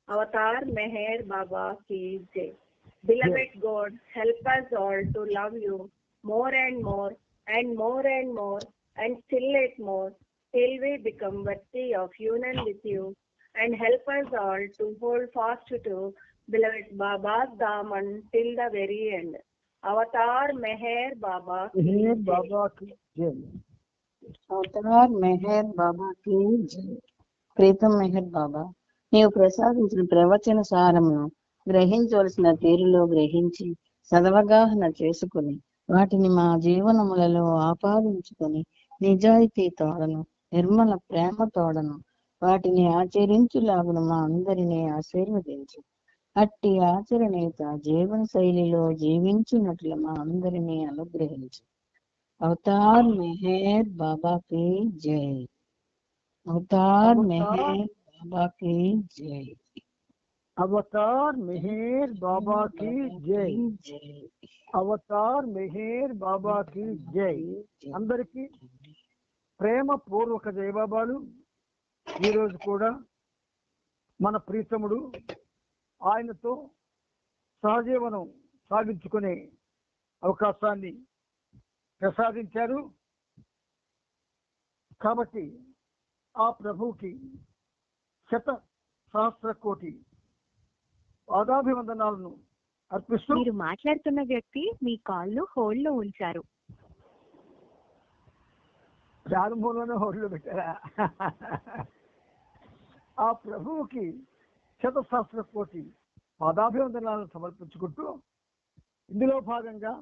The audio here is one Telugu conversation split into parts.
Avatar Meher Baba ki Jai. Beloved God, help us all to love you more and more and more and more and still yet more till we become worthy of union with you, and help us all to hold fast to beloved Baba's Daman till the very end. Avatar Meher Baba ki Jai. Avatar Meher బాబాకి జై. ప్రీతం మెహర్ బాబా, నీవు ప్రసాదించిన ప్రవచన సారమును గ్రహించవలసిన తీరులో గ్రహించి సదవగాహన చేసుకుని వాటిని మా జీవనములలో ఆపాదించుకొని నిజాయితీ తోడను నిర్మల ప్రేమ తోడను వాటిని ఆచరించులాగున మా అందరినీ ఆశీర్వదించు. అట్టి ఆచరణేత జీవన శైలిలో జీవించినట్లు మా అందరినీ అనుగ్రహించు. అవతార్ మెహర్ బాబా की जय. अवतार मेहर बाबा की जय. అవతార్ మెహర్ బాబా కి జై. అవతార్ మెహర్ బాబా కి జై. అందరికీ ప్రేమ పూర్వక జయబాబాలు. ఈరోజు కూడా మన ప్రీతముడు ఆయనతో సహజీవనం సాగించుకునే అవకాశాన్ని ప్రసాదించారు. కాబట్టి ఆ ప్రభువుకి శత సహస్ర కోటి పాదాభివందనాలను అర్పిస్తూ, మీరు మాట్లాడుతున్న వ్యక్తి మీ కాల్ను హోల్డ్ లో ఉంచారు. ప్రారంభంలోనే హోల్డ్లో పెట్టారా? ఆ ప్రభువుకి శత సహస్ర కోటి పాదాభివందనాలను సమర్పించుకుంటూ, ఇందులో భాగంగా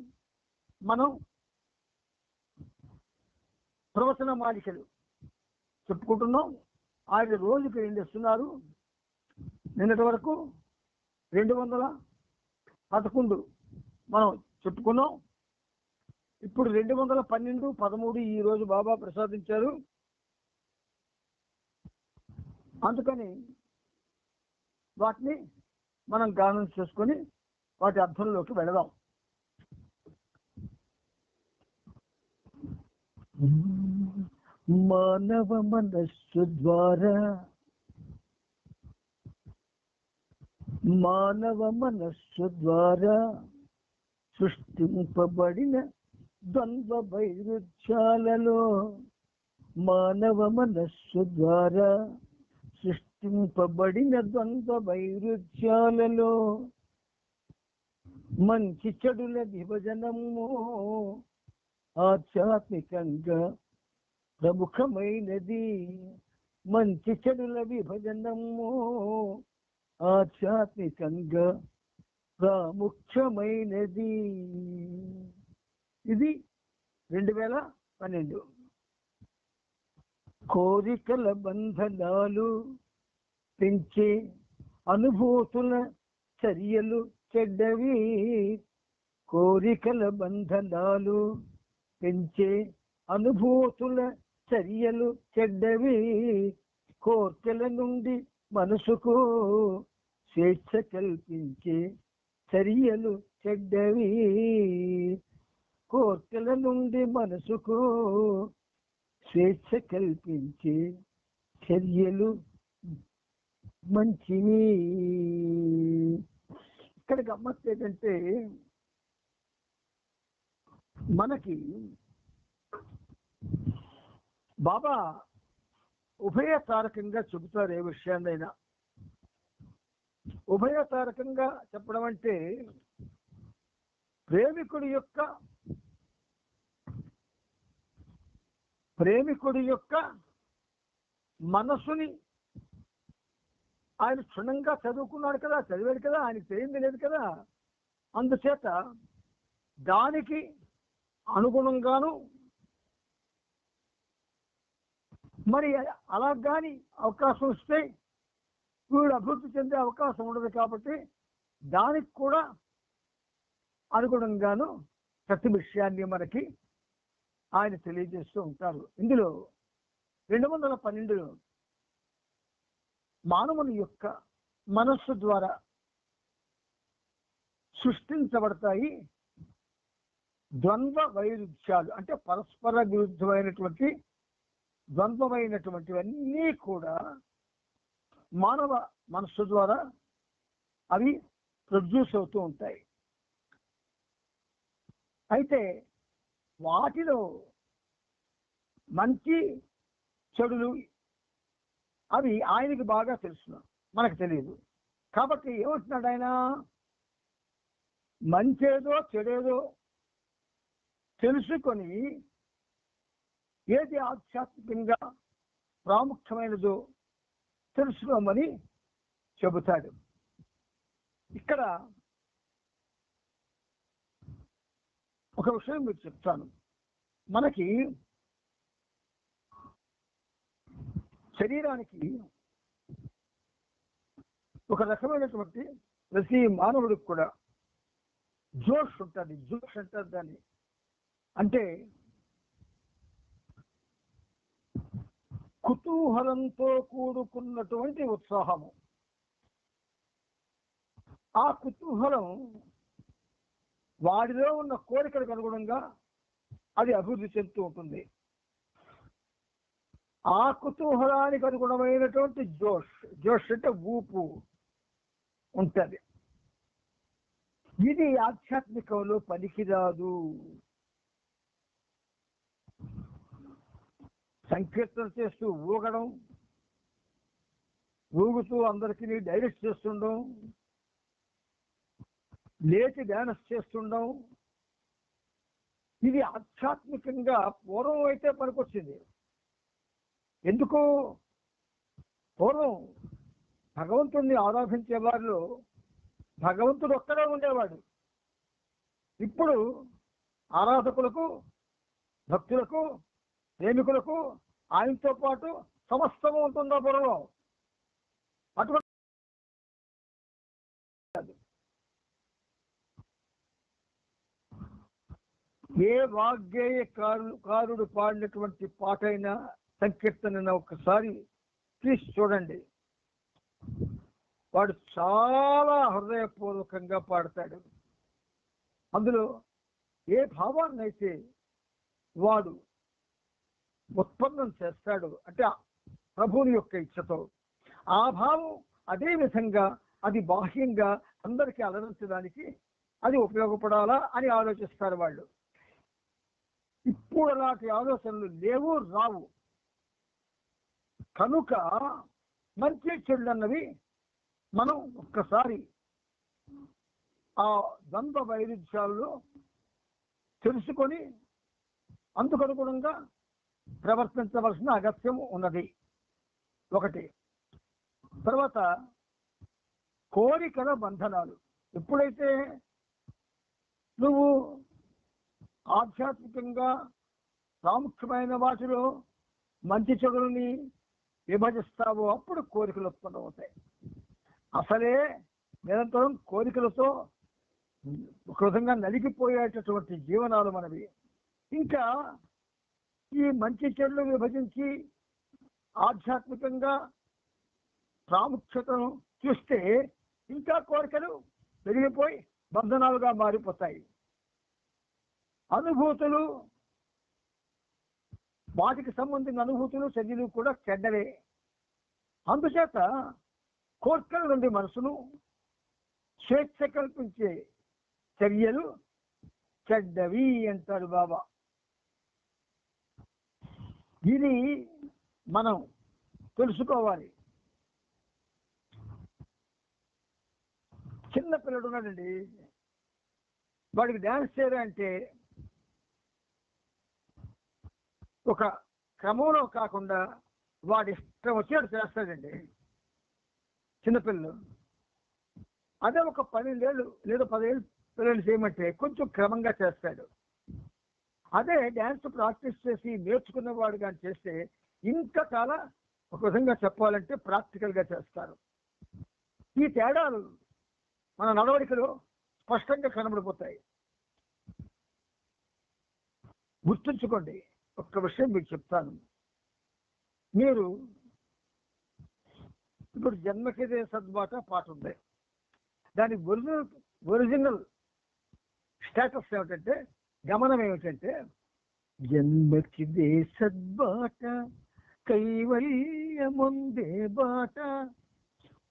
మనం ప్రవచన మాలికలు చెప్పుకుంటున్నాం. ఆయన రోజుకి 2 ఇస్తున్నారు. నిన్నటి వరకు 211 మనం చెప్పుకున్నాం. ఇప్పుడు 212, 13 ఈ రోజు బాబా ప్రసాదించారు. అందుకని వాటిని మనం గానం చేసుకొని వాటి అర్థంలోకి వెళదాం. మానవ మనస్సు ద్వారా సృష్టింపబడిన ద్వంద్వ వైరుధ్యాలలో మానవ మనస్సు ద్వారా సృష్టింపబడిన ద్వంద్వ వైరుధ్యాలలో మంచి చెడుల విభజనము ఆధ్యాత్మికంగా ప్రముఖమైనది. మంచి చెడుల విభజనము ఆధ్యాత్మికంగా ప్రాముఖ్యమైనది. ఇది 2012. కోరికల బంధనాలు పెంచే అనుభూతుల చర్యలు చెడ్డవి. కోరికల బంధనాలు పెంచే అనుభూతుల చర్యలు చెడ్డవి. కోర్కెల నుండి మనసుకు స్వేచ్ఛ కల్పించే చర్యలు చెడ్డవి. కోర్కెల నుండి మనసుకు స్వేచ్ఛ కల్పించే చర్యలు మంచివి. ఇక్కడ గమ్మత్తు ఏంటంటే, మనకి బాబా ఉభయతారకంగా చెబుతారు. ఏ విషయాన్నైనా ఉభయతారకంగా చెప్పడం అంటే ప్రేమికుడి యొక్క మనసుని ఆయన క్షుణ్ణంగా చదువుకున్నాడు కదా, చదివాడు కదా, ఆయనకి తెలియదు లేదు కదా. అందుచేత దానికి అనుగుణంగాను మరి అలా కానీ అవకాశం వస్తే వీడు అభివృద్ధి చెందే అవకాశం ఉండదు. కాబట్టి దానికి కూడా అనుగుణంగాను ప్రతి విషయాన్ని మనకి ఆయన తెలియజేస్తూ ఉంటారు. ఇందులో 212 మానవుని యొక్క మనస్సు ద్వారా సృష్టించబడతాయి ద్వంద్వ వైరుధ్యాలు. అంటే పరస్పర విరుద్ధమైనటువంటి ద్వంద్వమైనటువంటివన్నీ కూడా మానవ మనస్సు ద్వారా అవి ప్రొడ్యూస్ అవుతూ ఉంటాయి. అయితే వాటిలో మంచి చెడులు అవి ఆయనకి బాగా తెలుసు, మనకు తెలియదు. కాబట్టి ఏమంటున్నాడు ఆయన, మంచేదో చెడేదో తెలుసుకొని ఏది ఆధ్యాత్మికంగా ప్రాముఖ్యమైనదో తెలుసుకోమని చెబుతాడు. ఇక్కడ ఒక విషయం మీకు చెప్తాను. మనకి శరీరానికి ఒక రకమైనటువంటి ప్రతి మానవుడికి కూడా జోష్ ఉంటుంది. జోష్ అంటారు దాన్ని. అంటే కుతూహలంతో కూడుకున్నటువంటి ఉత్సాహము. ఆ కుతూహలం వాడిలో ఉన్న కోరికలకు అనుగుణంగా అది అభివృద్ధి చెందుతూ ఉంటుంది. ఆ కుతూహలానికి అనుగుణమైనటువంటి జోష్ అంటే ఊపు ఉంటుంది. ఇది ఆధ్యాత్మికంలో పనికిరాదు. సంకీర్తన చేస్తూ ఊగడం, ఊగుతూ అందరికీ డైరెక్ట్ చేస్తుండడం, లేచి డ్యాన్స్ చేస్తుండడం, ఇది ఆధ్యాత్మికంగా పూర్వం అయితే పనికొచ్చింది. ఎందుకు? పూర్వం భగవంతుడిని ఆరాధించే వారిలో భగవంతుడు ఒక్కడే ఉండేవాడు. ఇప్పుడు ఆరాధకులకు, భక్తులకు, ప్రేమికులకు ఆయనతో పాటు సమస్తము ఉంటుందా పూర్వం? అటువంటి ఏ వాగ్గేయకారుడు పాడినటువంటి పాట అయినా, సంకీర్తన ఒకసారి తీసి చూడండి. వాడు చాలా హృదయపూర్వకంగా పాడతాడు. అందులో ఏ భావాన్ని అయితే వాడు ఉత్పన్నం చేస్తాడు అంటే ప్రభువుని యొక్క ఇచ్చతో, ఆ భావం అదే విధంగా అది బాహ్యంగా అందరికీ అలరించడానికి అది ఉపయోగపడాలా అని ఆలోచిస్తారు వాళ్ళు. ఇప్పుడు అలాంటి ఆలోచనలు లేవు, రావు. కనుక మంచి చెడు అన్నవి మనం ఒక్కసారి ఆ ద్వంద్వ వైరుధ్యాల్లో తెలుసుకొని అందుకనుగుణంగా ప్రవర్తించవలసిన అగత్యం ఉన్నది ఒకటి. తర్వాత కోరికల బంధనాలు. ఎప్పుడైతే నువ్వు ఆధ్యాత్మికంగా ప్రాముఖ్యమైన వాటిలో మంచి చెడులని విభజిస్తావో అప్పుడు కోరికలు ఉత్పన్నమవుతాయి. అసలే నిరంతరం కోరికలతో ఒక విధంగా నలిగిపోయేటటువంటి జీవనాలు మనవి. ఇంకా ఈ మంచి చెడులు విభజించి ఆధ్యాత్మికంగా ప్రాముఖ్యతను చూస్తే ఇంకా కోరికలు పెరిగిపోయి బంధనాలుగా మారిపోతాయి. అనుభూతులు, వాటికి సంబంధించిన అనుభూతులు, చర్యలు కూడా చెడ్డవే. అందుచేత కోరికల నుండి మనసును స్వేచ్ఛ కల్పించే చర్యలు చెడ్డవి అంటాడు బాబా. ఇది మనం తెలుసుకోవాలి. చిన్న పిల్లడు ఉన్నాడండి, వాడికి డ్యాన్స్ చేయాలంటే ఒక క్రమంలో కాకుండా వాడి ఇష్టం వచ్చేట్టు చేస్తాడండి చిన్నపిల్లలు. అదే ఒక 12 ఏళ్ళు లేదా 10 ఏళ్ళు పిల్లలు చేయమంటే కొంచెం క్రమంగా చేస్తాడు. అదే డ్యాన్స్ ప్రాక్టీస్ చేసి నేర్చుకున్న వాడు కానీ చేస్తే ఇంకా చాలా ఒక విధంగా చెప్పాలంటే ప్రాక్టికల్గా చేస్తారు. ఈ తేడాలు మన నడవడికలో స్పష్టంగా కనబడిపోతాయి. గుర్తుంచుకోండి. ఒక్క విషయం మీకు చెప్తాను. మీరు ఇప్పుడు జన్మకిదే సద్బాట పాట ఉంది. దాని ఒరిజినల్ స్టేటస్ ఏమిటంటే, గమనం ఏమిటంటే, జన్మకిదే సద్బాట కైవల్యముందే బాట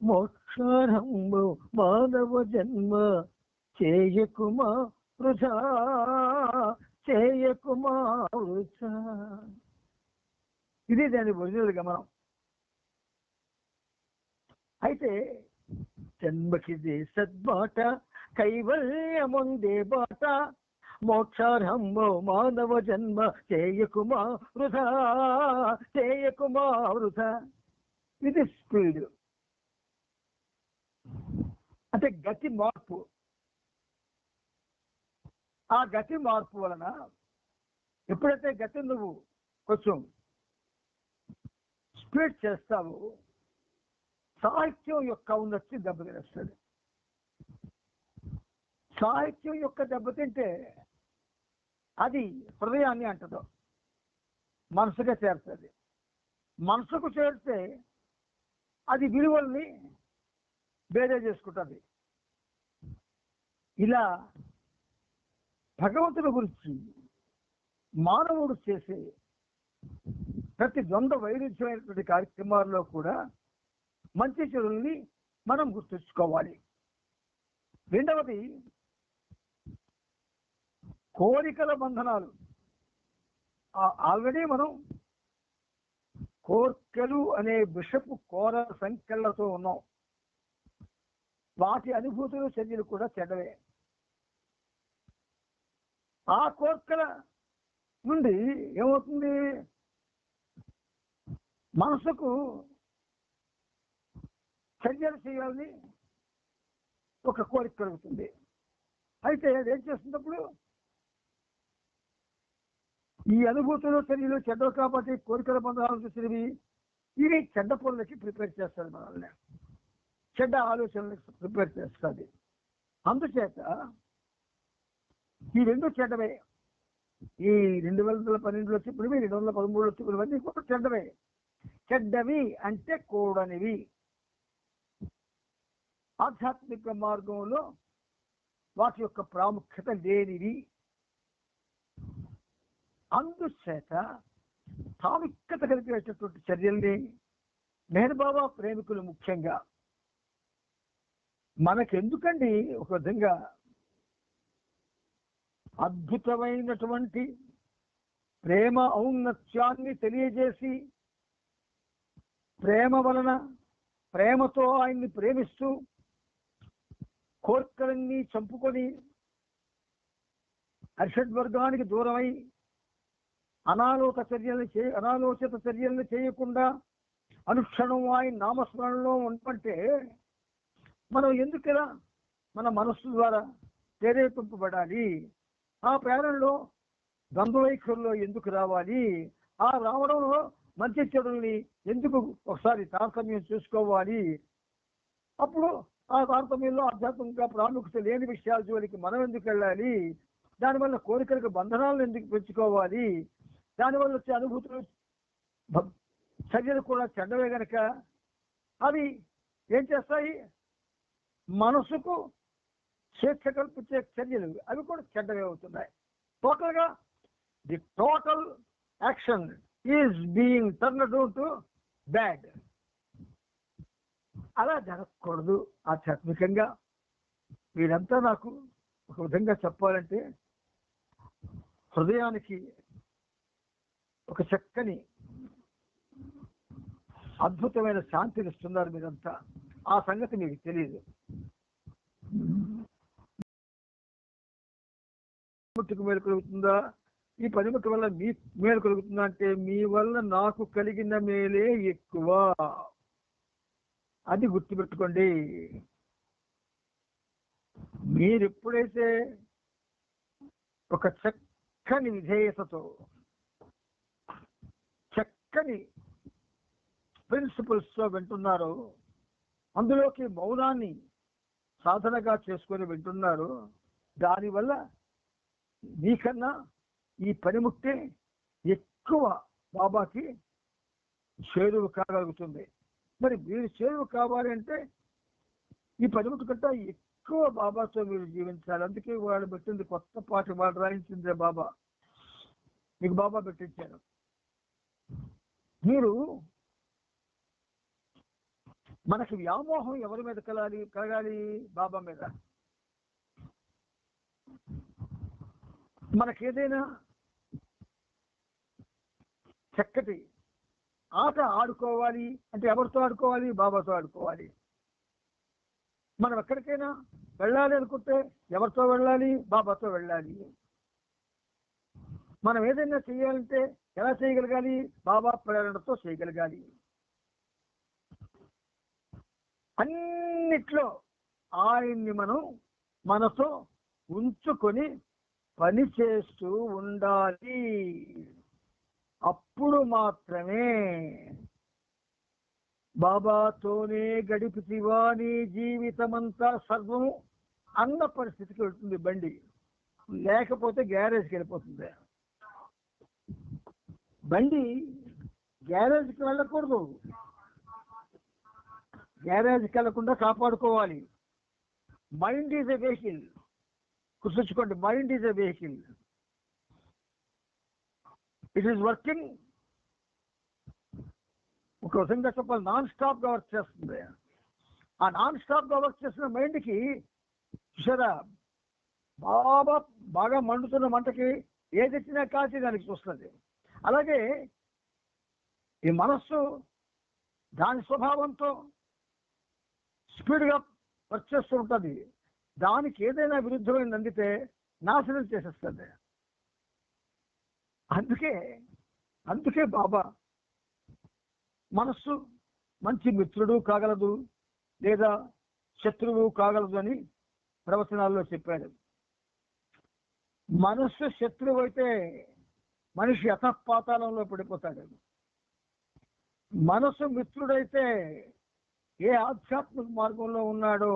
మోక్షారంభ మానవ జన్మ చేయకుమా వృథా, చేయకుమా వృథా. ఇది దాని ఒరిజినల్ గమనం. అయితే జన్మకిదే సద్బాట, కైవల్యముందే బాట, మోక్షారంభో మానవ జన్మ చేయకుమా వృథా, చేయకుమా వృథా. ఇది స్పీడ్, అంటే గతి మార్పు. ఆ గతి మార్పు వలన ఎప్పుడైతే గతి నువ్వు కొంచెం స్పీడ్ చేస్తావు, సాహిత్యం యొక్క ఉన్నతి దెబ్బతినేస్తుంది. సాహిత్యం యొక్క దెబ్బతింటే అది హృదయాన్ని అంటదు, మనసుగా చేరుతుంది. మనసుకు చేరితే అది విలువల్ని బేరే చేసుకుంటుంది. ఇలా భగవంతుడి గురించి మానవుడు చేసే ప్రతి ద్వంద్వ వైరుధ్యమైనటువంటి కార్యక్రమాల్లో కూడా మంచి చెడుల్ని మనం గుర్తుంచుకోవాలి. రెండవది కోరికల బంధనాలు. ఆల్రెడీ మనం కోర్కెలు అనే విషపు కోర సంఖ్యలతో ఉన్నాం. వాటి అనుభూతులు చర్యలు కూడా చెడ్డవే. ఆ కోర్కెల నుండి ఏమవుతుంది, మనసుకు చర్యలు చేయాలని ఒక కోరిక కలుగుతుంది. అయితే అదేం చేస్తున్నప్పుడు ఈ అనుభూతులు చర్యలు చెడ్డవు కాబట్టి కోరికల బంధాలు చూసినవి ఇవి చెడ్డ పనులకి ప్రిపేర్ చేస్తుంది, మనల్ని చెడ్డ ఆలోచనలకు ప్రిపేర్ చేస్తుంది. అందుచేత ఈ రెండు చెడ్డవే. ఈ 2012లో చెప్పినవి, 2013లో చెప్పినవన్నీ కూడా చెడ్డవే. చెడ్డవి అంటే కూడనివి. ఆధ్యాత్మిక మార్గంలో వాటి యొక్క ప్రాముఖ్యత లేనివి. అందుచేత ప్రాముఖ్యత కలిగేటటువంటి చర్యల్ని మెహర్ బాబా ప్రేమికులు ముఖ్యంగా మనకెందుకండి ఒక విధంగా అద్భుతమైనటువంటి ప్రేమ ఔన్నత్యాన్ని తెలియజేసి, ప్రేమ వలన ప్రేమతో ఆయన్ని ప్రేమిస్తూ కోర్కలన్నీ చంపుకొని అర్షడ్వర్గానికి దూరమై అనాలోచిత చర్యలను చేయకుండా అనుక్షణం ఆయన నామస్మరణలో ఉండమంటే మనం ఎందుకులా మన మనస్సు ద్వారా ప్రేరేపింపబడాలి? ఆ ప్రేరణలో ద్వంద్వవైఖరులో ఎందుకు రావాలి? ఆ రావడంలో మంచి చెడుల్ని ఎందుకు ఒకసారి తారతమ్యం చూసుకోవాలి? అప్పుడు ఆ తారతమ్యంలో ఆధ్యాత్మికంగా ప్రాముఖ్యత లేని విషయాల జోలికి మనం ఎందుకు వెళ్ళాలి? దానివల్ల కోరికలకు బంధనాలను ఎందుకు పెంచుకోవాలి? దానివల్ల వచ్చే అనుభూతులు చర్యలు కూడా చెడ్డవే గనక అవి ఏం చేస్తాయి? మనసుకు స్వేచ్ఛ కల్పించే చర్యలు అవి కూడా చెడ్డవే అవుతున్నాయి. టోటల్గా the total action is being turned to bad. అలా జరగకూడదు ఆధ్యాత్మికంగా. వీరంతా నాకు ఒక విధంగా చెప్పాలంటే హృదయానికి ఒక చక్కని అద్భుతమైన శాంతిని ఇస్తున్నారు మీరంతా. ఆ సంగతి మీకు తెలియదు. పనిముట్టుకు మేలు కలుగుతుందా? ఈ పనిముట్టు వల్ల మీ మేలు కలుగుతుందా అంటే మీ వల్ల నాకు కలిగిన మేలే ఎక్కువ. అది గుర్తుపెట్టుకోండి. మీరు ఎప్పుడైతే ఒక చక్కని విధేయతతో చక్కని ప్రిన్సిపల్స్ తో వింటున్నారో, అందులోకి మౌనాన్ని సాధనగా చేసుకొని వింటున్నారు, దానివల్ల మీకన్నా ఈ పనిముట్టే ఎక్కువ బాబాకి చేరువు కాగలుగుతుంది. మరి మీరు చేరువు కావాలి అంటే ఈ పనిముట్టు కంటే ఎక్కువ బాబాతో మీరు జీవించాలి. అందుకే వాళ్ళు పెట్టింది కొత్త పాట, వాళ్ళు రాయించిందే బాబా, మీకు బాబా పెట్టించారు. మీరు మనకి వ్యామోహం ఎవరి మీద కలగాలి? బాబా మీద. మనకేదైనా చక్కటి ఆట ఆడుకోవాలి అంటే ఎవరితో ఆడుకోవాలి? బాబాతో ఆడుకోవాలి. మనం ఎక్కడికైనా వెళ్ళాలి అనుకుంటే ఎవరితో వెళ్ళాలి? బాబాతో వెళ్ళాలి. మనం ఏదైనా చేయాలంటే ఎలా చేయగలగాలి? బాబా ప్రేరణతో చేయగలగాలి. అన్నిట్లో ఆయన్ని మనం మనతో ఉంచుకొని పని చేస్తూ ఉండాలి. అప్పుడు మాత్రమే బాబాతోనే గడిపితివా నీ జీవితమంతా సర్వము అన్న పరిస్థితికి వెళ్తుంది బండి. లేకపోతే గ్యారేజ్కి వెళ్ళిపోతుంది. బండి గ్యారేజ్కి వెళ్ళకూడదు. గ్యారేజ్కి వెళ్లకుండా కాపాడుకోవాలి. Mind is a vehicle. గుర్తుంచుకోండి, mind is a vehicle. It is working. ఒక విధంగా చెప్పాలి, నాన్ స్టాప్ గా వర్క్ చేస్తుంది. ఆ నాన్ స్టాప్ గా వర్క్ చేసిన మైండ్కి చూసారా, బాగా మండుతున్న మంటకి ఏదెచ్చినా కాల్చి దానికి చూస్తుంది. అలాగే ఈ మనస్సు దాని స్వభావంతో స్పీడ్గా వర్క్ చేస్తూ ఉంటుంది. దానికి ఏదైనా విరుద్ధమైనది అందితే నాశనం చేసేస్తుంది. అందుకే బాబా మనస్సు మంచి మిత్రుడు కాగలదు లేదా శత్రువు కాగలదు అని ప్రవచనాల్లో చెప్పాడు. మనస్సు శత్రువు అయితే మనిషి అధఃపాతాళంలో పడిపోతాడు. మనస్సు మిత్రుడైతే ఏ ఆధ్యాత్మిక మార్గంలో ఉన్నాడో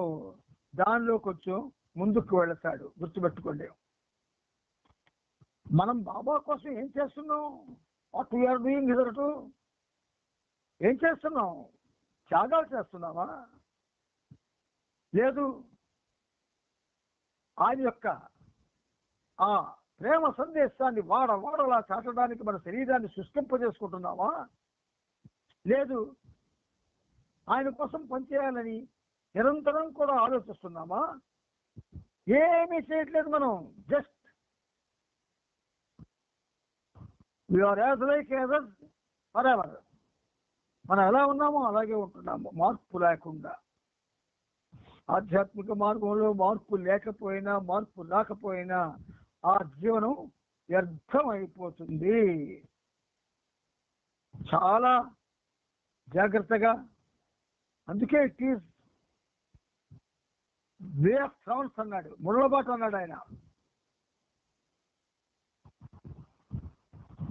దానిలో కొంచెం ముందుకు వెళతాడు. గుర్తుపెట్టుకోండి, మనం బాబా కోసం ఏం చేస్తున్నాం? What we are doing hitherto? ఏం చేస్తున్నాం? త్యాగాలు చేస్తున్నామా? లేదు ఆయన యొక్క ఆ ప్రేమ సందేశాన్ని వాడలా చాటడానికి మన శరీరాన్ని శుష్కింపజేసుకుంటున్నామా? లేదు ఆయన కోసం పనిచేయాలని నిరంతరం కూడా ఆలోచిస్తున్నామా? ఏమీ చేయట్లేదు. మనం just we are as like others forever. మనం ఎలా ఉన్నామో అలాగే ఉంటున్నాము, మార్పు లేకుండా. ఆధ్యాత్మిక మార్గంలో మార్పు లేకపోయినా మార్పు రాకపోయినా ఆ జీవనం వ్యర్థమైపోతుంది. చాలా జాగ్రత్తగా. అందుకే it is way of travels అన్నాడు, ముళ్ళబాట అన్నాడు ఆయన.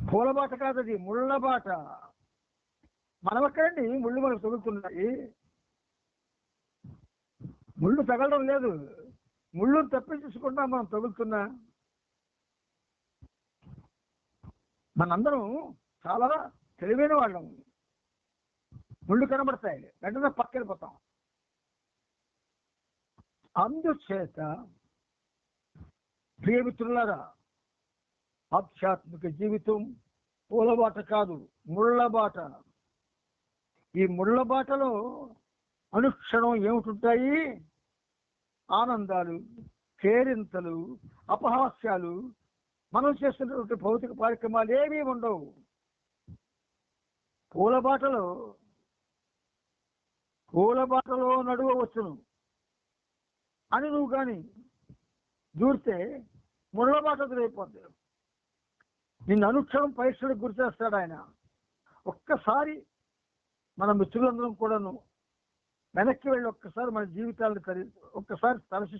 పూలబాట కాదది, ముళ్ళబాట. మనం ఎక్కడండి ముళ్ళు మనకు తగులుతున్నాయి? ముళ్ళు తగలడం లేదు, ముళ్ళు తప్పించుకుంటా మనం తగులుతున్నా. మనందరం చాలా తెలివైన వాళ్ళం. ముళ్ళు కనబడతాయి, వెంటనే పక్కెళ్ళిపోతాం. అందుచేత ప్రియమిత్రులారా, ఆధ్యాత్మిక జీవితం పూలబాట కాదు, ముళ్ళబాట. ఈ ముళ్ళబాటలో అనుక్షణం ఏమిటుంటాయి? ఆనందాలు, కేరింతలు, అపహాస్యాలు. మనం చేస్తున్నటువంటి భౌతిక కార్యక్రమాలు ఏమీ ఉండవు. పూలబాటలో నడువవచ్చును అని నువ్వు కానీ దూరితే ముళ్ళబాట ఎదురైపోద్ది. నిన్ను అనుక్షణం పరీక్షలకు గురి చేస్తాడు ఆయన. ఒక్కసారి మన మిత్రులందరం కూడాను వెనక్కి వెళ్ళి ఒక్కసారి మన జీవితాలను ఒక్కసారి తరచి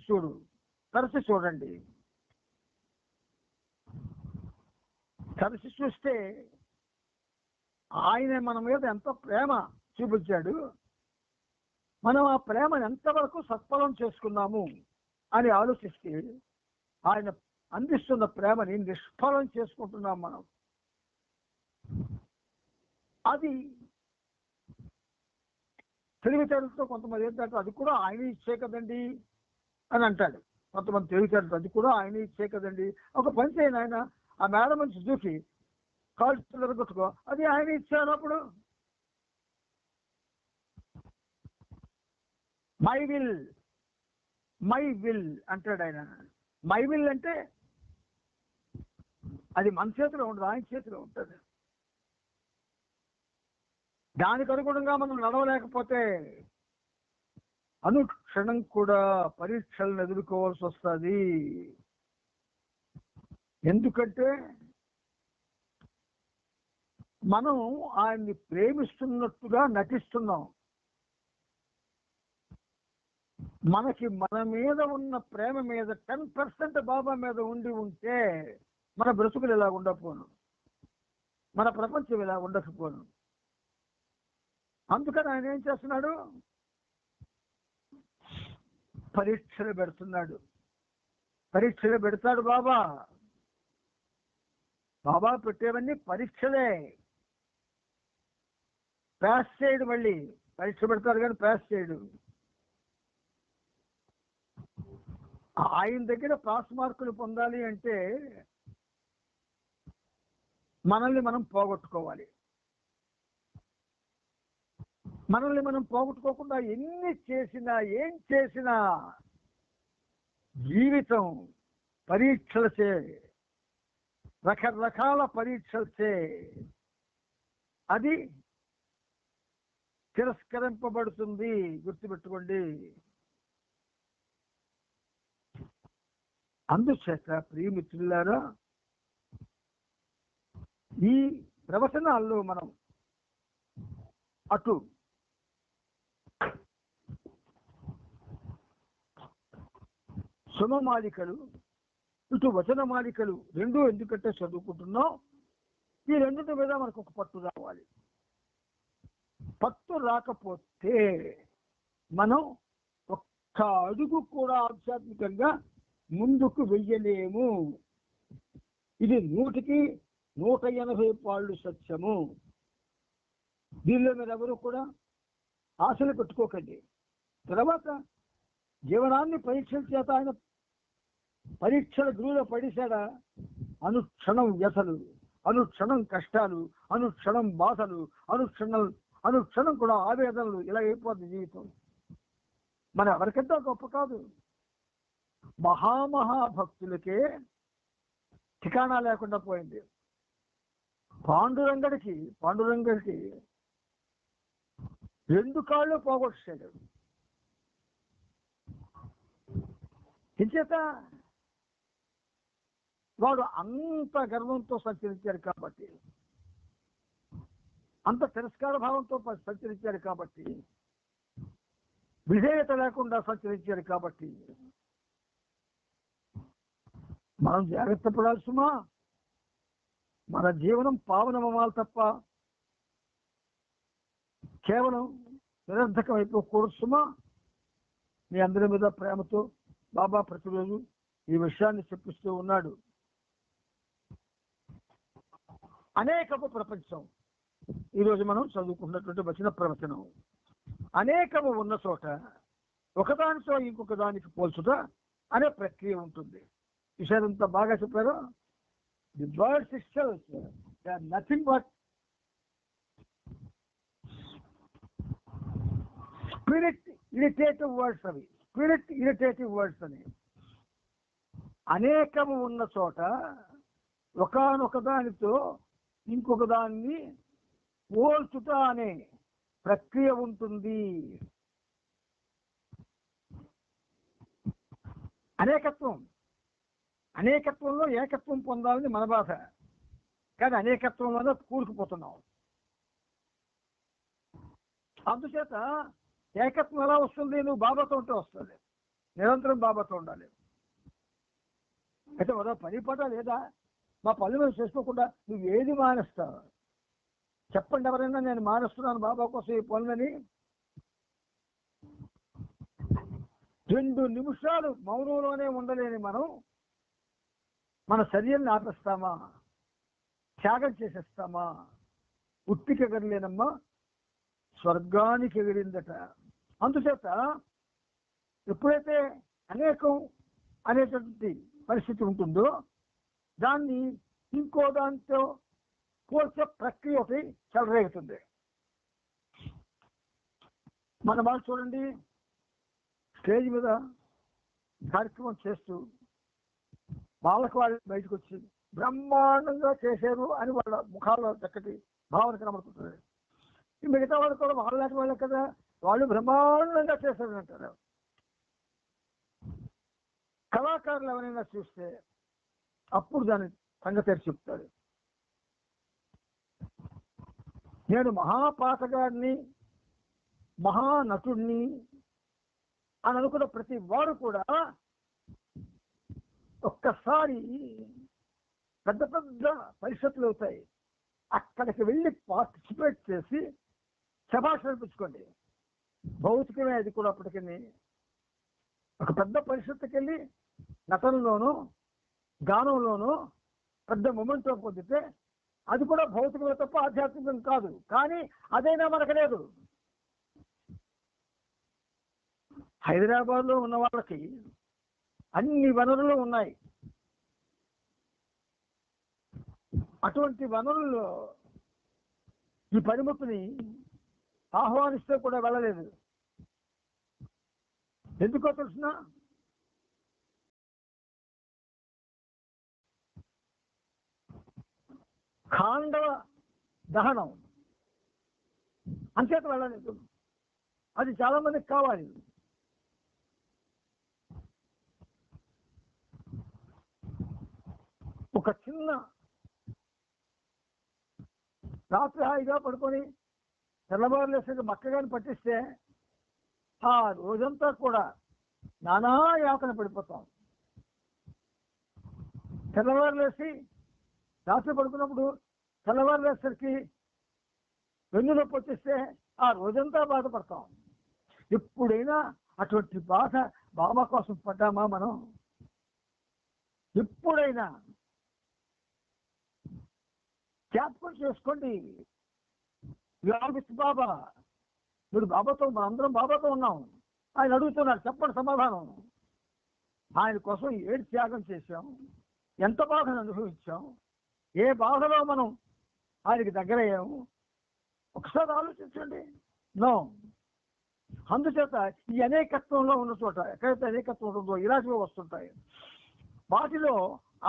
చూడండి. తరచి చూస్తే ఆయన మన మీద ఎంత ప్రేమ చూపించాడు, మనం ఆ ప్రేమను ఎంతవరకు సత్ఫలం చేసుకున్నాము అని ఆలోచిస్తే ఆయన అందిస్తున్న ప్రేమని నిష్ఫలం చేసుకుంటున్నాం మనం. అది తెలివితేటలతో కొంతమంది ఏంటంటే అది కూడా ఆయన ఇచ్చే కదండి అని అంటాడు. కొంతమంది తెలివితేటలు అది కూడా ఆయన ఇచ్చే కదండి. ఒక పని చేయను, ఆయన ఆ మేడ నుంచి దూకి కాళ్ళు కొట్టుకో, అది ఆయన ఇచ్చానప్పుడు మై విల్ అంటాడు ఆయన. మై విల్ అంటే అది మన చేతిలో ఉండదు, ఆయన చేతిలో ఉంటుంది. దానికి అనుగుణంగా మనం నడవలేకపోతే అనుక్షణం కూడా పరీక్షలను ఎదుర్కోవాల్సి వస్తుంది. ఎందుకంటే మనం ఆయన్ని ప్రేమిస్తున్నట్టుగా నటిస్తున్నాం. మనకి మన మీద ఉన్న ప్రేమ మీద 10% బాబా మీద ఉండి ఉంటే మన బ్రతుకులు ఇలా ఉండకపోను, మన ప్రపంచం ఇలా ఉండకపోను. అందుకని ఆయన ఏం చేస్తున్నాడు? పరీక్షలు పెడుతున్నాడు. పరీక్షలు పెడతాడు బాబా. బాబా పెట్టేవన్నీ పరీక్షలే. పాస్ చేయడు. మళ్ళీ పరీక్ష పెడతాడు కానీ పాస్ చేయడు. ఆయన దగ్గర పాస్ మార్కులు పొందాలి అంటే మనల్ని మనం పోగొట్టుకోవాలి. మనల్ని మనం పోగొట్టుకోకుండా ఎన్ని చేసినా ఏం చేసినా జీవితం పరీక్షలచే, రకరకాల పరీక్షలచే అది తిరస్కరింపబడుతుంది. గుర్తుపెట్టుకోండి. అందుచేత ప్రియమిత్రులారా, ఈ ప్రవచనాల్లో మనం అటు సుమమాలికలు ఇటు వచనమాలికలు రెండూ ఎందుకంటే చదువుకుంటున్నాం. ఈ రెండింటి మీద మనకు ఒక పట్టు రావాలి. పట్టు రాకపోతే మనం ఒక్క అడుగు కూడా ఆధ్యాత్మికంగా ముందుకు వెయ్యలేము. ఇది 100% పాళ్ళు సత్యము. దీనిలో మీరు ఎవరు కూడా ఆశలు పెట్టుకోకండి. తర్వాత జీవనాన్ని పరీక్షల చేత ఆయన పరీక్షల గురువులో పడేశాడా? అనుక్షణం వ్యసలు, అనుక్షణం కష్టాలు, అనుక్షణం బాధలు, అనుక్షణం కూడా ఆవేదనలు. ఇలా అయిపోద్ది జీవితం. మన ఎవరికంటే గొప్ప కాదు. మహాభక్తులకే ఠికానా లేకుండా పోయింది. పాండురంగడికి 2 కాళ్ళు పోగొట్టాడు. ఇంచేత వాడు అంత గర్వంతో సంచరించాడు కాబట్టి, అంత తిరస్కార భావంతో సంచరించాడు కాబట్టి, విధేయత లేకుండా సంచరించాడు కాబట్టి మనం జాగ్రత్త పడాల్సిమా. మన జీవనం పావనమవ్వాలి తప్ప కేవలం నిరర్ధకం అయిపోకూడదు సుమా. మీ అందరి మీద ప్రేమతో బాబా ప్రతిరోజు ఈ విషయాన్ని చెప్పిస్తూ ఉన్నాడు. అనేకపు ప్రపంచం ఈరోజు మనం చదువుకున్నటువంటి వచ్చిన ప్రవచనం. అనేకము ఉన్న చోట ఒకదానితో ఇంకొక దానికి పోల్చుట అనే ప్రక్రియ ఉంటుంది. విషయాలంతా బాగా చెప్పారు. The words itself they are nothing but spirit irritative words. అవి స్పిరిట్ ఇరిటేటివ్ వర్డ్స్ అని. అనేకము ఉన్న చోట ఒకనొక దానితో ఇంకొక దాన్ని పోల్చుట అనే ప్రక్రియ ఉంటుంది. అనేకత్వంలో ఏకత్వం పొందాలని మన బాధ. కానీ అనేకత్వంలోనే కూరుకుపోతున్నాం. అందుచేత ఏకత్వం ఎలా వస్తుంది? నువ్వు బాబాతో ఉంటే వస్తుంది. నిరంతరం బాబాతో ఉండాలి. అయితే మరో పని పట లేదా? మా పనులు మేము చేసుకోకుండా నువ్వు ఏది మానేస్తావు? చెప్పండి ఎవరైనా నేను మానేస్తున్నాను బాబా కోసం ఈ పనులని. 2 నిమిషాలు మౌనంలోనే ఉండలేని మనం మన శరీరాన్ని ఆపేస్తామా? త్యాగం చేసేస్తామా? ఉట్టికి ఎగరలేనమ్మా, స్వర్గానికి ఎగిరిందట. అందుచేత ఎప్పుడైతే అనేకం అనేటువంటి పరిస్థితి ఉంటుందో దాన్ని ఇంకో దాంతో పోల్చే ప్రక్రియ ఒకటి చెలరేగుతుంది. మన వాళ్ళు చూడండి, స్టేజ్ మీద కార్యక్రమం చేస్తూ వాళ్ళకు వాళ్ళు బయటకు వచ్చి బ్రహ్మాండంగా చేశారు అని వాళ్ళ ముఖాల్లో చక్కటి భావన కనబడుతుంటుంది. ఈ మిగతా వాళ్ళు కూడా వాళ్ళకి వాళ్ళే కదా, వాళ్ళు బ్రహ్మాండంగా చేశారు అంటారు. కళాకారులు ఎవరైనా చూస్తే అప్పుడు దాని సంగతి చెప్తాడు. నేను మహాపాటగాడిని, మహానటుడిని అని అనుకున్న ప్రతి వారు కూడా ఒక్కసారి పెద్ద పెద్ద పరిషత్తులు అవుతాయి, అక్కడికి వెళ్ళి పార్టిసిపేట్ చేసి శభాష్ అనిపించుకోండి. భౌతికమే అది కూడా. అప్పటికి ఒక పెద్ద పరిషత్తుకి వెళ్ళి నటనలోనూ గానంలోనూ పెద్ద మొమెంటం పొందితే అది కూడా భౌతికమే తప్ప ఆధ్యాత్మికం కాదు. కానీ అదైనా మనకు లేదు. హైదరాబాద్లో ఉన్న వాళ్ళకి అన్ని వనరులు ఉన్నాయి. అటువంటి వనరుల్లో ఈ పనిముట్టుని ఆహ్వానిస్తే కూడా వెళ్ళలేదు. ఎందుకో తెలిసిన ఖాండవ దహనం అంచేత వెళ్ళలేదు. అది చాలా మందికి కావాలి. ఒక చిన్న రాత్రి హాయిగా పడుకొని తెల్లవారులేసరికి మక్కగాని పట్టిస్తే ఆ రోజంతా కూడా నానా యాతన పడిపోతాం. తెల్లవారులేసి రాత్రి పడుకున్నప్పుడు తెల్లవారులేసరికి వెన్నునొప్పి వచ్చేస్తే ఆ రోజంతా బాధపడతాం. ఎప్పుడైనా అటువంటి బాధ బాబా కోసం పడ్డామా మనం? ఎప్పుడైనా జ్ఞాపకం చేసుకోండి. బాబా, మీరు బాబాతో, మనందరం బాబాతో ఉన్నాం. ఆయన అడుగుతున్నారు, చెప్పండి సమాధానం. ఆయన కోసం ఏడు త్యాగం చేశాం, ఎంత బాధను అనుభవించాం, ఏ బాధలో మనం ఆయనకి దగ్గరయ్యాము ఒకసారి ఆలోచించండి. నో, అందుచేత ఈ అనేకత్వంలో ఉన్న చోట ఎక్కడైతే అనేకత్వం ఉంటుందో ఇలాంటివి వస్తుంటాయి. వాటిలో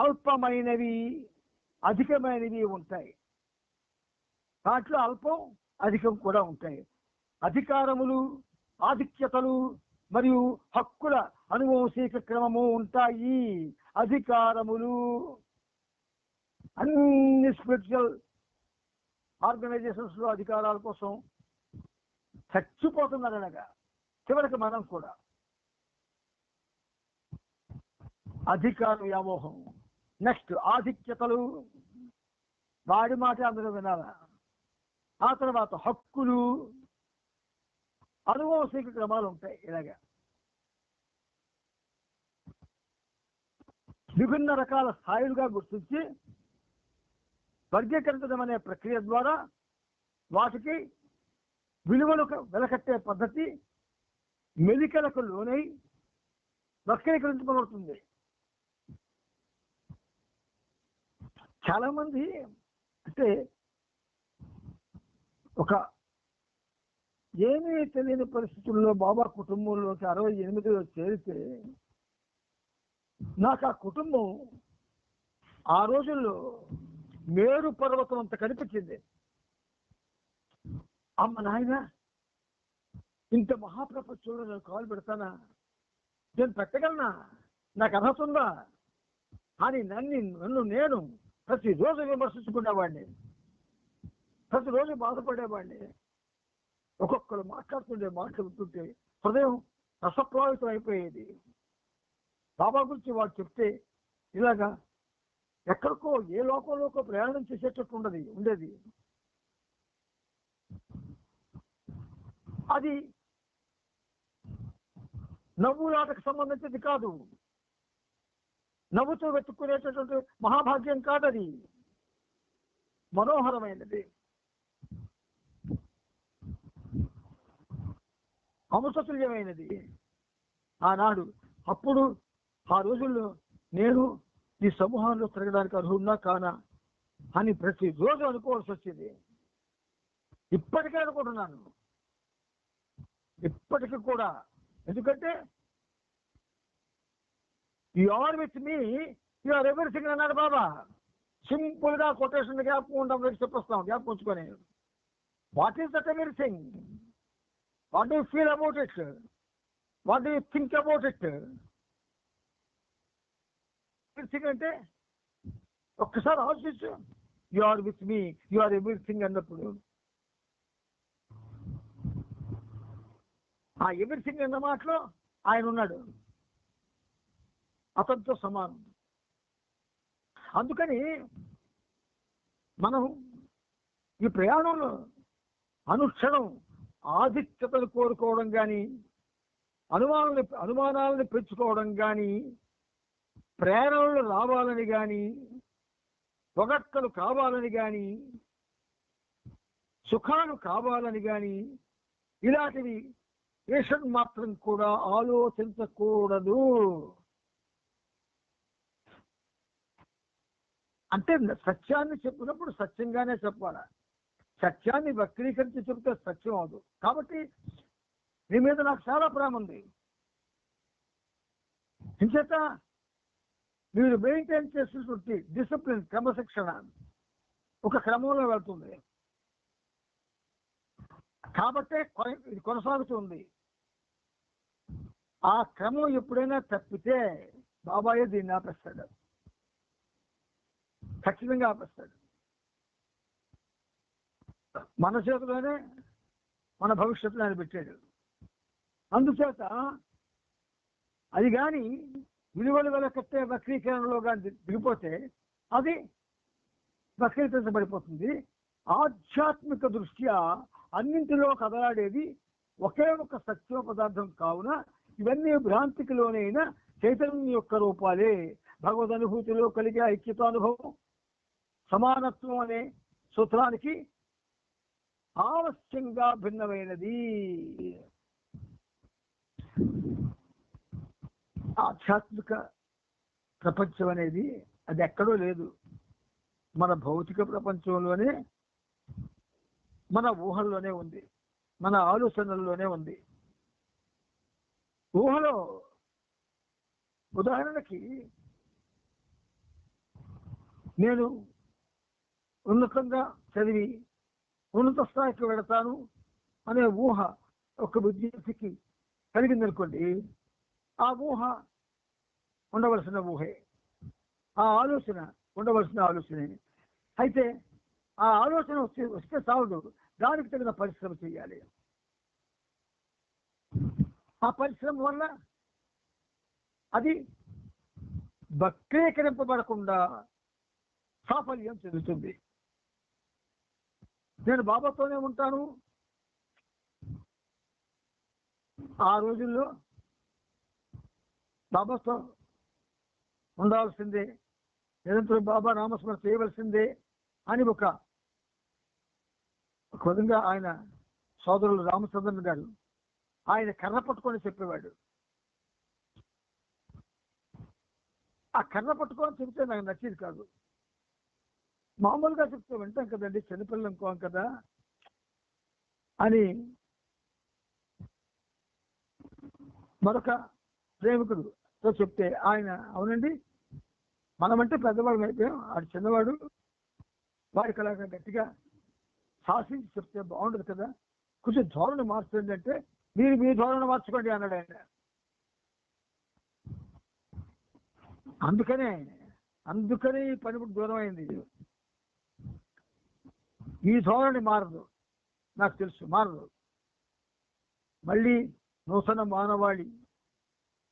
అల్పమైనవి అధికమైనవి ఉంటాయి. వాటిలో అల్పం అధికం కూడా ఉంటాయి. అధికారములు, ఆధిక్యతలు మరియు హక్కుల అనువంశిక క్రమము ఉంటాయి. అధికారములు అన్ని స్పిరిచువల్ ఆర్గనైజేషన్స్ లో అధికారాల కోసం చచ్చిపోతున్నారు. అనగా చివరికి మనం కూడా అధికార వ్యామోహం. నెక్స్ట్ ఆధిక్యతలు, వాడి మాట అందరూ వినాలా. ఆ తర్వాత హక్కులు, అనువంశిక క్రమాలు ఉంటాయి. ఇలాగా విభిన్న రకాల స్థాయిలుగా గుర్తించి వర్గీకరించడం అనే ప్రక్రియ ద్వారా వాటికి విలువలకు వెలకట్టే పద్ధతి మెలికలకు లోనై వక్రీకరించబడుతుంది. చాలా మంది అంటే ఒక ఏమీ తెలియని పరిస్థితుల్లో బాబా కుటుంబంలోకి 68లో చేరితే నాకు ఆ కుటుంబం ఆ రోజుల్లో మేరు పర్వతం అంత కనిపించింది. అమ్మ నాయన, ఇంత మహాప్రపంచంలో నేను కాలు పెడతానా? నేను పెట్టగలనా? నాకు అర్హత ఉందా? అని నన్ను నేను ప్రతిరోజు విమర్శించుకునేవాడిని, ప్రతిరోజు బాధపడేవాడిని. ఒక్కొక్కరు మాట్లాడుతుంటే హృదయం రసప్రవాహితం అయిపోయేది. బాబా గురించి వాడు చెప్తే ఇలాగా ఎక్కడికో ఏ లోకంలోకో ప్రయాణం చేసేటట్టు ఉండేది. అది నవ్వులాటకు సంబంధించింది కాదు, నవ్వుతూ వెతుక్కునేటటువంటి మహాభాగ్యం కాదది, మనోహరమైనది, అమృతతుల్యమైనది. ఆనాడు అప్పుడు ఆ రోజుల్లో నేను ఈ సమూహంలో తిరగడానికి అర్హున్నా కానా అని ప్రతిరోజు అనుకోవాల్సి వచ్చింది. ఇప్పటికే అనుకుంటున్నాను, ఇప్పటికీ కూడా. ఎందుకంటే you are with me, you are everything అన్నాడు బాబా. సింపుల్ గా కొటేషన్ జ్ఞాపకం ఉండడం చెప్పొస్తాం, జ్ఞాపకం ఉంచుకొని. What is that everything? What do you feel about it? What do you think about it? Everything అంటే ఒక్కసారి ఆలోచించు. You are with me, you are everything అన్నప్పుడు ఆ ఎవ్రీథింగ్ అన్న మాటలో ఆయన ఉన్నాడు, అతనితో సమానం. అందుకని మనం ఈ ప్రయాణంలో అనుక్షణం ఆధిక్యతను కోరుకోవడం కానీ, అనుమానాలను పెంచుకోవడం కానీ, ప్రేరణలు రావాలని కానీ, పొగట్టలు కావాలని కానీ, సుఖాలు కావాలని కానీ, ఇలాంటివి ఏషన్ మాత్రం కూడా ఆలోచించకూడదు. అంటే సత్యాన్ని చెప్పినప్పుడు సత్యంగానే చెప్పాలి. సత్యాన్ని వక్రీకరించి చెబితే సత్యం అవదు. కాబట్టి నీ మీద నాకు చాలా ప్రేమ ఉంది, ఇంచేత మీరు మెయింటైన్ చేసినటువంటి డిసిప్లిన్, క్రమశిక్షణ ఒక క్రమంలో వెళ్తుంది. కాబట్టే ఇది కొనసాగుతుంది. ఆ క్రమం ఎప్పుడైనా తప్పితే బాబాయే దీన్ని ఆపేస్తాడు, ఖచ్చితంగా ఆపేస్తాడు. మన చేతిలోనే మన భవిష్యత్తులో ఆయన పెట్టాడు. అందుచేత అది కానీ విలువలు వెలకట్టే వక్రీకరణలో కానీ దిగిపోతే అది వక్రీకరించబడిపోతుంది. ఆధ్యాత్మిక దృష్ట్యా అన్నింటిలో కదలాడేది ఒకే ఒక సత్య పదార్థం కావున ఇవన్నీ భ్రాంతికి లోనైన చైతన్యం యొక్క రూపాలే. భగవద్ అనుభూతిలో కలిగే ఐక్యతానుభవం సమానత్వం అనే సూత్రానికి ఆవశ్యంగా భిన్నమైనది. ఆధ్యాత్మిక ప్రపంచం అనేది అది ఎక్కడో లేదు, మన భౌతిక ప్రపంచంలోనే, మన ఊహల్లోనే ఉంది, మన ఆలోచనల్లోనే ఉంది. ఊహలో ఉదాహరణకి నేను ఉన్నతంగా చదివి ఉన్నత స్థాయికి వెళతాను అనే ఊహ ఒక విద్యార్థికి కలిగిందనుకోండి, ఆ ఊహ ఉండవలసిన ఊహే, ఆ ఆలోచన ఉండవలసిన ఆలోచనే. అయితే ఆ ఆలోచన వస్తే చాలదు, దానికి తగిన పరిశ్రమ చేయాలి. ఆ పరిశ్రమ వల్ల అది వక్రీకరింపబడకుండా సాఫల్యం చెందుతుంది. నేను బాబాతోనే ఉంటాను, ఆ రోజుల్లో బాబాతో ఉండాల్సిందే, నిరంతరం బాబా నామస్మరణ చేయవలసిందే అని ఒక విధంగా ఆయన సోదరులు రామచంద్రన్ గారు ఆయన కర్ర పట్టుకొని చెప్పేవాడు. ఆ కర్ర పట్టుకొని చెప్తే నాకు నచ్చేది కాదు. మామూలుగా చెప్తే వింటాం కదండి, చిన్నపిల్లలు అనుకోం కదా అని. మరొక ప్రేమికుడుతో చెప్తే ఆయన అవునండి, మనమంటే పెద్దవాడు అయిపోయాం, ఆడు చిన్నవాడు, వాడికి అలాగా గట్టిగా శాసించి చెప్తే బాగుండదు కదా, కొంచెం ధోరణి మార్చండి అంటే మీరు మీ ధోరణి మార్చుకోండి అన్నాడు ఆయన. అందుకనే ఈ పనిముట్టు దూరం అయింది. ఈ ధోరణి మారదు, నాకు తెలుసు మారదు. మళ్ళీ నూతన మానవాళి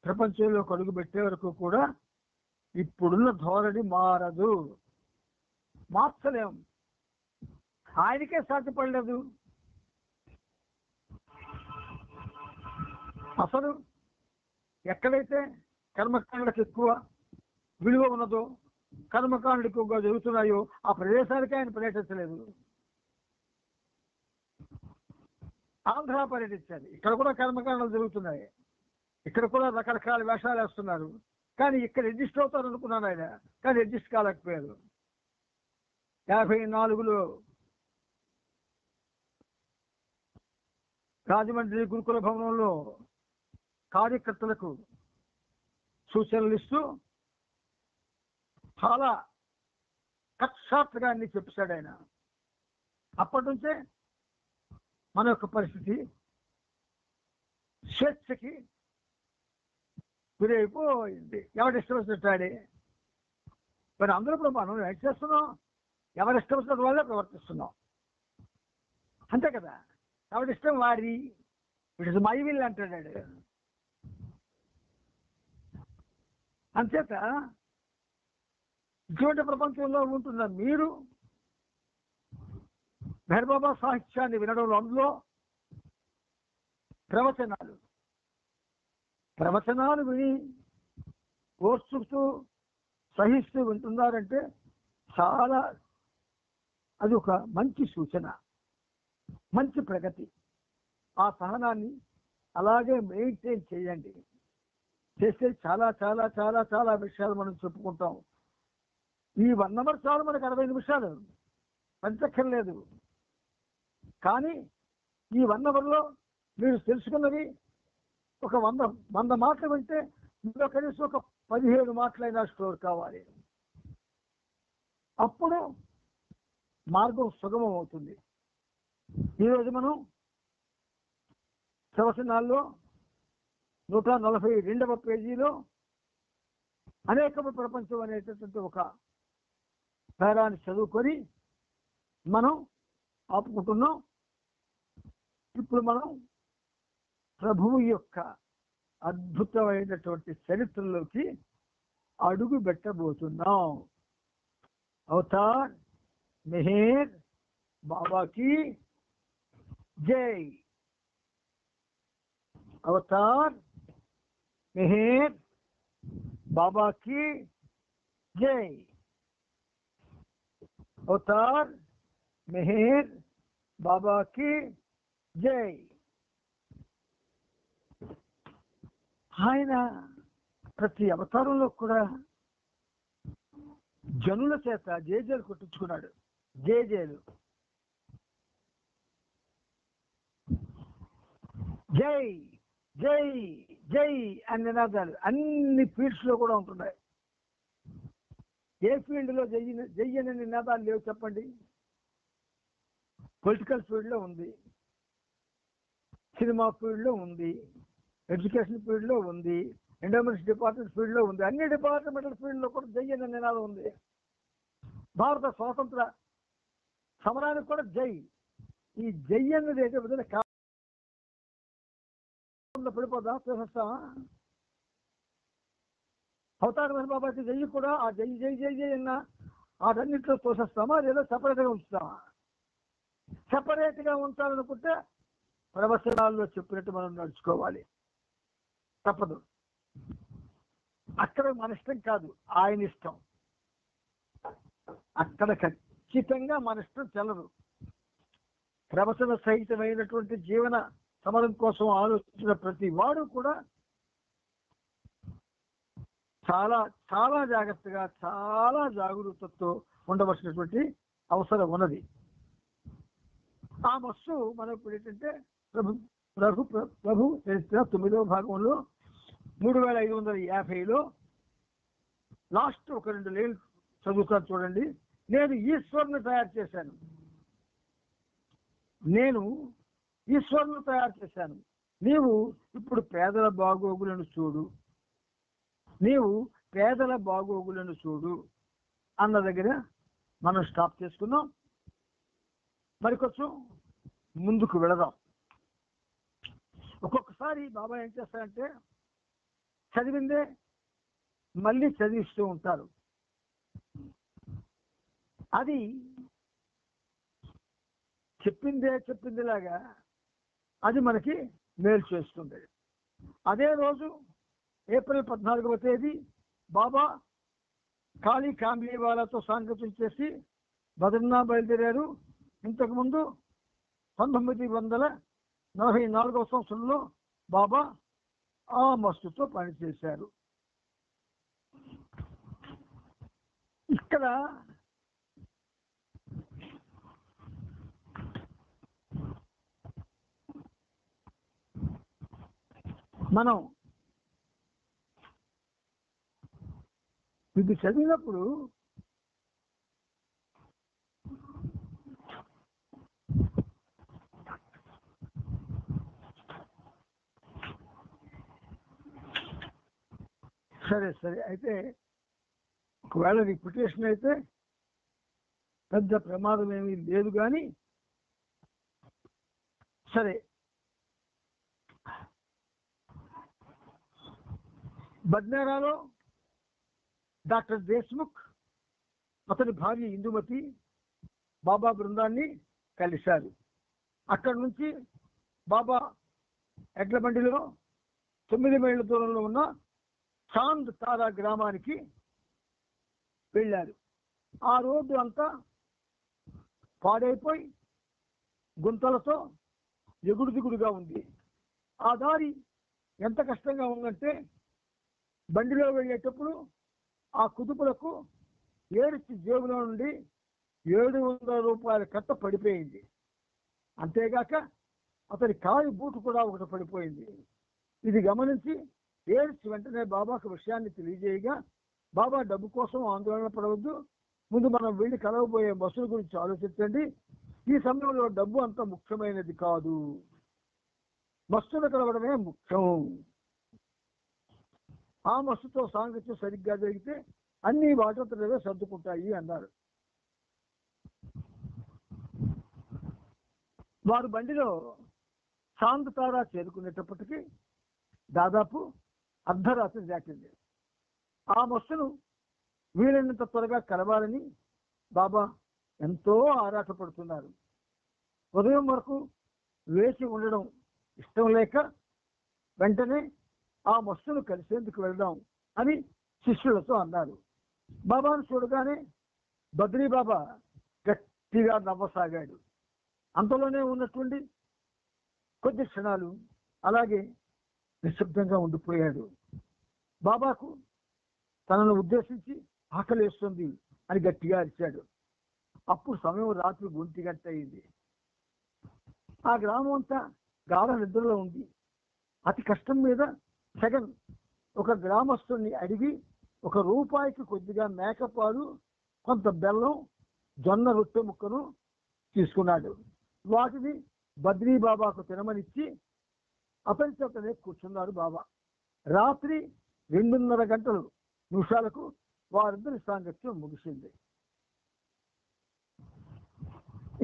ప్రపంచంలో అడుగు పెట్టే వరకు కూడా ఇప్పుడున్న ధోరణి మారదు, మార్చలేం, ఆయనకే సాధ్యపడలేదు. అసలు ఎక్కడైతే కర్మకాండలకు ఎక్కువ విలువ ఉన్నదో, కర్మకాండలు ఎక్కువగా జరుగుతున్నాయో ఆ ప్రదేశానికి ఆయన పర్యటించలేదు. ఆంధ్ర పర్యటించాలి, ఇక్కడ కూడా కర్మకాండలు జరుగుతున్నాయి, ఇక్కడ కూడా రకరకాల వేషాలు వేస్తున్నారు, కానీ ఇక్కడ అడ్జస్ట్ అవుతారు అనుకున్నాను ఆయన, కానీ అడ్జస్ట్ కాలేకపోయారు. 54లో రాజమండ్రి గురుకుల భవనంలో కార్యకర్తలకు సూచనలు ఇస్తూ చాలా కక్షాత్తుగా అన్ని చెప్పాడు ఆయన. అప్పటి నుంచే మన యొక్క పరిస్థితి స్వేచ్ఛకి గురైపోయింది. ఎవరి ఇష్టం వచ్చినట్టాడే. మరి అందరూ ఇప్పుడు మనం ఏం చేస్తున్నాం? ఎవరి ఇష్టం వచ్చినట్టు వాళ్ళే ప్రవర్తిస్తున్నాం, అంతే కదా. ఎవరి ఇష్టం వారి, ఇట్ ఇస్ మై విల్ అంటాడు. అంచేత ఇటువంటి ప్రపంచంలో ఉంటున్న మీరు మెహర్ బాబా సాహిత్యాన్ని వినడంలో, అందులో ప్రవచనాలు విని ఓర్చుతూ సహిస్తూ వింటున్నారంటే చాలా అది ఒక మంచి సూచన, మంచి ప్రగతి. ఆ సహనాన్ని అలాగే మెయింటైన్ చేయండి. చేస్తే చాలా చాలా చాలా చాలా విషయాలు మనం చెప్పుకుంటాం. ఈ 1 అవర్ చాలు మనకు 60 నిమిషాలు పంచక్కర్లేదు. కానీ ఈ 1 అవర్లో మీరు తెలుసుకున్నది ఒక 100 మాటలు వింటే మీలో కనీసం ఒక 15 మాటలైనా స్టోర్ కావాలి. అప్పుడు మార్గం సుగమం అవుతుంది. ఈరోజు మనం ప్రవచనాల్లో 142వ పేజీలో అనేకము ప్రపంచం అనేటటువంటి ఒక పేరాన్ని చదువుకొని మనం ఆపుకుంటున్నాం. ఇప్పుడు మనం ప్రభువు యొక్క అద్భుతమైనటువంటి చరిత్రలోకి అడుగు పెట్టబోతున్నాం. అవతార్ మెహర్ బాబాకి జై. అవతార్ మెహర్ బాబాకి జై. అవతార్ మెహర్ బాబాకి జై. ఆయన ప్రతి అవతారంలో కూడా జనుల చేత జేజేలు కొట్టించుకున్నాడు. జేజేలు జై జై జై అని నినాదాలు అన్ని ఫీల్డ్స్ లో కూడా ఉంటున్నాయి. ఏ ఫీల్డ్ లో జై అనే నినాదాలు లేవు చెప్పండి? పొలిటికల్ ఫీల్డ్ లో ఉంది, సినిమా ఫీల్డ్ లో ఉంది, ఎడ్యుకేషన్ ఫీల్డ్ లో ఉంది, ఎండోమెంట్స్ డిపార్ట్మెంట్ ఫీల్డ్ లో ఉంది, అన్ని డిపార్ట్మెంటల్ ఫీల్డ్ లో కూడా జై అనే నినాదం ఉంది. భారత స్వాతంత్ర సమరానికి కూడా జై. ఈ జై అన్నది అయితే విధంగా పడిపోదా? చూసేస్తామా? అవతార్ మెహర్ బాబాకి జై కూడా ఆ జై జై జై జై అన్న వాటన్నింటిలో తోసేస్తామా? లేదా సపరేట్గా ఉంచుతామా? సపరేట్గా ఉంచాలనుకుంటే ప్రవచనాల్లో చెప్పినట్టు మనం నడుచుకోవాలి, తప్పదు. అక్కడ మన ఇష్టం కాదు, ఆయన ఇష్టం. అక్కడ ఖచ్చితంగా మన ఇష్టం చెల్లదు. ప్రవచన సహితమైనటువంటి జీవన సమరం కోసం ఆలోచించిన ప్రతి వాడు కూడా చాలా చాలా జాగ్రత్తగా, చాలా జాగరూకతతో ఉండవలసినటువంటి అవసరం ఉన్నది. ఆ మస్సు మనం ఇప్పుడు ఏంటంటే ప్రభు చరిత్ర 9వ భాగంలో 3550లో లాస్ట్ ఒక 2 లైన్లు చదువుతాను చూడండి. నేను ఈశ్వరుని తయారు చేశాను. నేను ఈశ్వరుని తయారు చేశాను. నీవు ఇప్పుడు పేదల బాగోగులను చూడు. నీవు పేదల బాగోగులను చూడు అన్న దగ్గర మనం స్టాప్ చేసుకున్నాం. మరి కొంచెం ముందుకు వెళదాం. ఒక్కొక్కసారి బాబా ఏం చేస్తారంటే చదివిందే మళ్ళీ చదివిస్తూ ఉంటారు. అది చెప్పిందిలాగా అది మనకి మేలు చేస్తుంది. అదే రోజు ఏప్రిల్ 14వ తేదీ బాబా ఖాళీ కాంబ్లీవాలాతో సాంగత్యం చేసి బద్రీనాథ్ బయలుదేరారు. ఇంతకుముందు 1944వ సంవత్సరంలో బాబా ఆ మస్తుతో పనిచేశారు. ఇక్కడ మనం ఇది చదివినప్పుడు సరే అయితే ఒకవేళ రిపిటేషన్ అయితే పెద్ద ప్రమాదం ఏమీ లేదు, కానీ సరే. బద్నేరాలో డాక్టర్ దేశ్ముఖ్, అతని భార్య ఇందుమతి బాబా బృందాన్ని కలిశారు. అక్కడి నుంచి బాబా ఎడ్ల బండిలో 9 మైళ్ళ దూరంలో ఉన్న చాంద్ తారా గ్రామానికి వెళ్ళారు. ఆ రోడ్డు అంతా పాడైపోయి గుంతలతో ఎగుడు దిగుడుగా ఉంది. ఆ దారి ఎంత కష్టంగా ఉందంటే బండిలో వెళ్ళేటప్పుడు ఆ కుదుపులకు ఏడ్చి జేబులో నుండి 700 రూపాయల కట్ట పడిపోయింది. అంతేగాక అతని కాలి బూటు కూడా ఒకటి పడిపోయింది. ఇది గమనించి ఏడ్చి వెంటనే బాబాకు విషయాన్ని తెలియజేయగా, బాబా డబ్బు కోసం ఆందోళన పడవద్దు, ముందు మనం వెళ్ళి కలవబోయే బస్సుల గురించి ఆలోచించండి. ఈ సమయంలో డబ్బు అంత ముఖ్యమైనది కాదు, బస్సులు కలవడమే ముఖ్యం. ఆ మస్సుతో సాంగత్యం సరిగ్గా జరిగితే అన్ని వాటంతటవే సర్దుకుంటాయి అన్నారు. వారు బండిలో చాంద్ తారా చేరుకునేటప్పటికీ దాదాపు అర్ధరాత్రి దాటింది. ఆ మస్సును వీలైనంత త్వరగా కలవాలని బాబా ఎంతో ఆరాటపడుతున్నారు. ఉదయం వరకు వేచి ఉండడం ఇష్టం లేక వెంటనే ఆ మస్సును కలిసేందుకు వెళ్దాం అని శిష్యులతో అన్నారు. బాబాను చూడగానే బద్రీ బాబా గట్టిగా నవ్వసాగాడు. అంతలోనే ఉన్నటువంటి కొద్ది క్షణాలు అలాగే నిశ్శబ్దంగా ఉండిపోయాడు. బాబాకు తనను ఉద్దేశించి ఆకలేస్తుంది అని గట్టిగా అరిచాడు. అప్పుడు సమయం రాత్రి 1 గంట అయింది. ఆ గ్రామం అంతా గాఢ నిద్రలో ఉంది. అతి కష్టం మీద జగన్ ఒక గ్రామస్తుని అడిగి ₹1 కొద్దిగా మేకపాలు, కొంత బెల్లం, జొన్న రొట్టె ముక్కను తీసుకున్నాడు. వాటిని బద్రీ బాబాకు తినమనిచ్చి అతని చేతనే కూర్చున్నారు బాబా. రాత్రి 2:30 గంటలు నిమిషాలకు వారిద్దరి సాంగత్యం ముగిసింది.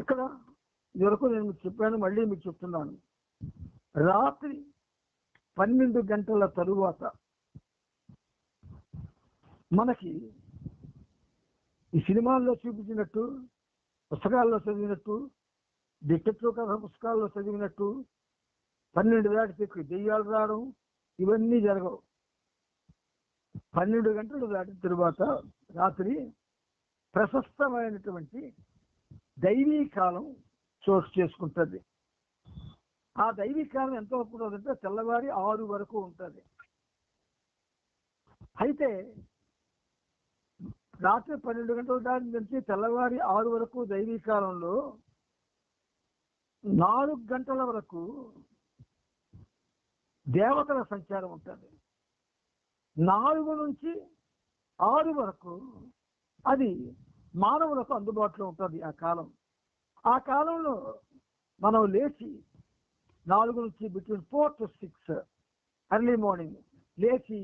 ఇక్కడ ఇదివరకు నేను మీకు చెప్పాను, మళ్ళీ మీకు చెప్తున్నాను. రాత్రి 12 గంటల తరువాత మనకి ఈ సినిమాల్లో చూపించినట్టు, పుస్తకాల్లో చదివినట్టు, డిటెక్టివ్ కథ పుస్తకాల్లో చదివినట్టు 12 దాటితే దెయ్యాలు రావడం ఇవన్నీ జరగవు. 12 గంటలు దాటిన తరువాత రాత్రి ప్రశస్తమైనటువంటి దైవీ కాలం చోటు చేసుకుంటుంది. ఆ దైవీ కాలం ఎంత వరకు ఉంటుందంటే తెల్లవారి 6 వరకు ఉంటుంది. అయితే రాత్రి 12 గంటల దాటి నుంచి తెల్లవారి 6 వరకు దైవీ కాలంలో 4 గంటల వరకు దేవతల సంచారం ఉంటుంది. 4 నుంచి 6 వరకు అది మానవులకు అందుబాటులో ఉంటుంది. ఆ కాలంలో మనం లేచి 4 నుంచి బిట్వీన్ 4 to 6 ఎర్లీ మార్నింగ్ లేచి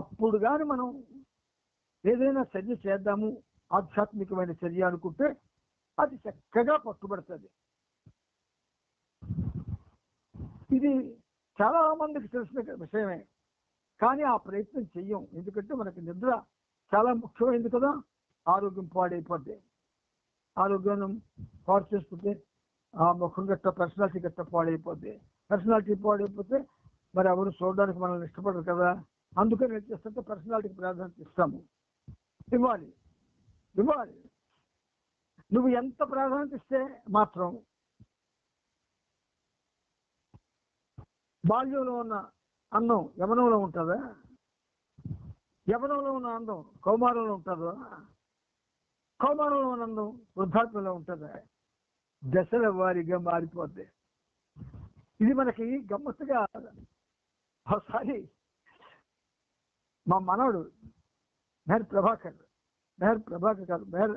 అప్పుడు కానీ మనం ఏదైనా చర్య చేద్దాము, ఆధ్యాత్మికమైన చర్య అనుకుంటే అది చక్కగా పట్టుబడుతుంది. ఇది చాలా మందికి తెలిసిన విషయమే, కానీ ఆ ప్రయత్నం చెయ్యం. ఎందుకంటే మనకి నిద్ర చాలా ముఖ్యమైనది కదా. ఆరోగ్యం పాడైపోద్ది. ఆరోగ్యం పాడు చేసుకుంటే ఆ ముఖం గట్ట, పర్సనాలిటీ గట్ట పాడైపోద్ది. పర్సనాలిటీ పాడైపోతే మరి ఎవరు చూడడానికి మనల్ని ఇష్టపడరు కదా. అందుకని ఏం చేస్తుంటే పర్సనాలిటీకి ప్రాధాన్యత ఇస్తాము. ఇవ్వాలి. నువ్వు ఎంత ప్రాధాన్యత ఇస్తే మాత్రం బాల్యంలో ఉన్న అందం యవనంలో ఉంటుందా? యవనంలో ఉన్న అందం కౌమారంలో ఉంటుందా? కౌమారంలో ఉన్న అందం వృద్ధాత్మలో ఉంటుందా? దశల వారీగా మారిపోద్ది. ఇది మనకి గమ్మత్తుగా ఒకసారి మా మనవడు మెహర్ ప్రభాకర్ కాదు, మెహర్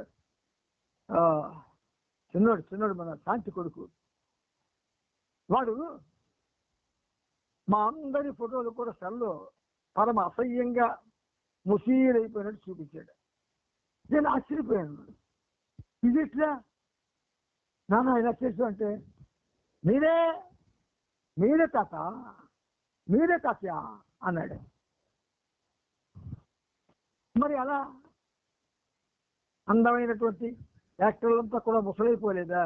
చిన్నోడు మన శాంతి కొడుకు. వాడు మా అందరి ఫోటోలు కూడా సెల్లో పరమ అసహ్యంగా ముసీరైపోయినట్టు చూపించాడు. నేను ఆశ్చర్యపోయాను, ఇది ఇట్లా నాన్న ఇలా చేసు అంటే, మీరే తాతయ్య అన్నాడు. మరి అలా అందమైనటువంటి యాక్టర్లంతా కూడా ముసలైపోలేదా?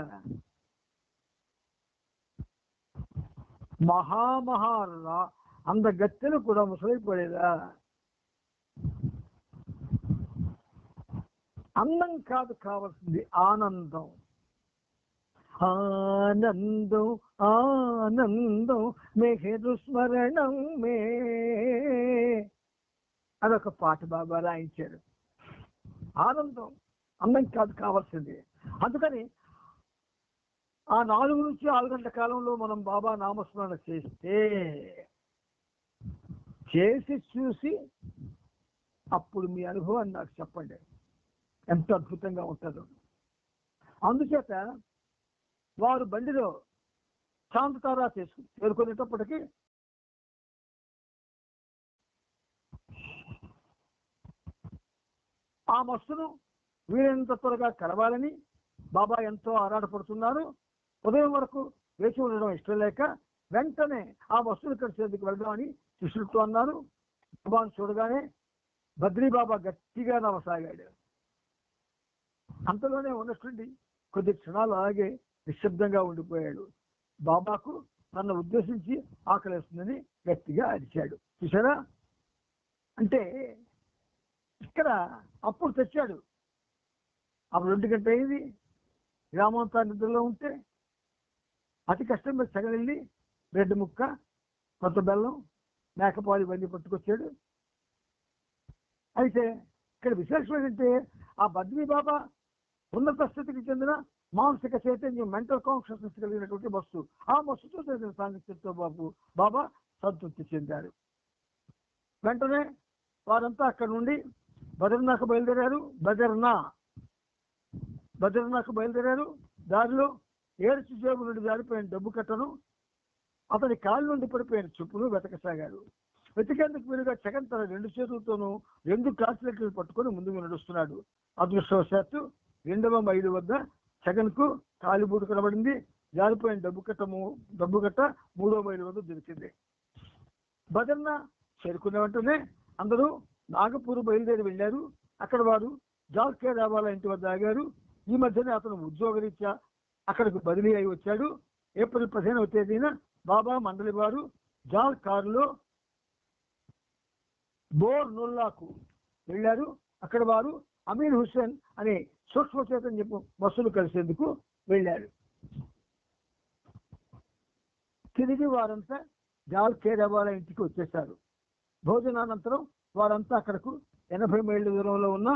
మహామహారా అందగత్తెలు కూడా ముసలైపోలేదా? అందం కాదు కావాల్సింది, ఆనందం. ఆనందం ఆనందం మెహరు స్మరణం మే, అదొక పాట బాబా రాయించారు. ఆనందం, అందం కాదు కావాల్సింది. అందుకని ఆ 4 నుంచి 6 గంటల కాలంలో మనం బాబా నామస్మరణ చేసి చూసి అప్పుడు మీ అనుభవాన్ని నాకు చెప్పండి, ఎంత అద్భుతంగా ఉంటుందో. అందుచేత వారు బండిలో శాంతతారా చేరుకునేటప్పటికీ ఆ మస్తును వీలైనంత త్వరగా కలవాలని బాబా ఎంతో ఆరాటపడుతున్నారు. ఉదయం వరకు వేచి ఉండడం ఇష్టం లేక వెంటనే ఆ వస్తువులు కలిసేందుకు వెళ్దామని శిష్యులతో అన్నారు. బాబాను చూడగానే బద్రీ బాబా గట్టిగా నవ్వసాగాడు. అంతలోనే ఉన్నట్టుండి కొద్ది క్షణాలు అలాగే నిశ్శబ్దంగా ఉండిపోయాడు. బాబాకు నన్ను ఉద్దేశించి ఆకలిస్తుందని గట్టిగా అరిచాడు. చూసారా, అంటే ఇక్కడ అప్పుడు తెచ్చాడు. అప్పుడు 2 గంటలు అయింది. గ్రామంతా నిద్రలో ఉంటే అతి కష్టం మీద సగలిల్లి బ్రెడ్ ముక్క, కొత్త బెల్లం, మేకపాలు ఇవన్నీ పట్టుకొచ్చాడు. అయితే ఇక్కడ విశేషం ఏంటంటే ఆ బద్రీ బాబా ఉన్నత స్థితికి చెందిన మానసిక చైతన్యం, మెంటల్ కాన్షియస్నెస్ కలిగినటువంటి వస్తు. ఆ వస్తుతో చేసిన సాంగత్యంతో బాబా సంతృప్తి చెందారు. వెంటనే వారంతా అక్కడ నుండి బద్రీనాథ్కు బయలుదేరారు. దారిలో ఏడ్చి జేబు నుండి జారిపోయిన డబ్బు కట్టను, అతని కాళ్ళ నుండి పడిపోయిన చెప్పులు వెతకసాగారు. వెతికేందుకు వీలుగా జగన్ తన 2 చేతులతోనూ 2 క్లాసులెట్లు పట్టుకొని ముందుకు నడుస్తున్నాడు. అదృష్టవశాత్తు 2వ మైలు వద్ద జగన్ కు కాలిబూటు కనబడింది. జారిపోయిన డబ్బు కట్ట 3వ మైలు వద్ద దొరికింది. బదర్న చేరుకున్న వెంటనే అందరూ నాగపూర్ బయలుదేరి వెళ్ళారు. అక్కడ వారు జాల్కే రావాల ఇంటి వద్ద ఆగారు. ఈ మధ్యనే అతను ఉద్యోగరీత్యా అక్కడికి బదిలీ అయి వచ్చాడు. ఏప్రిల్ 15వ తేదీన బాబా మండలి వారు జాల్ కారులో బోర్నుల్లాకు వెళ్ళారు. అక్కడ వారు అమీర్ హుస్సేన్ అనే సూక్ష్మ చైతన్యపు బస్సులు కలిసేందుకు వెళ్ళారు. తిరిగి వారంతా జాల్ కేరవాల ఇంటికి వచ్చేశారు. భోజనానంతరం వారంతా అక్కడకు 80 మైళ్ళ దూరంలో ఉన్న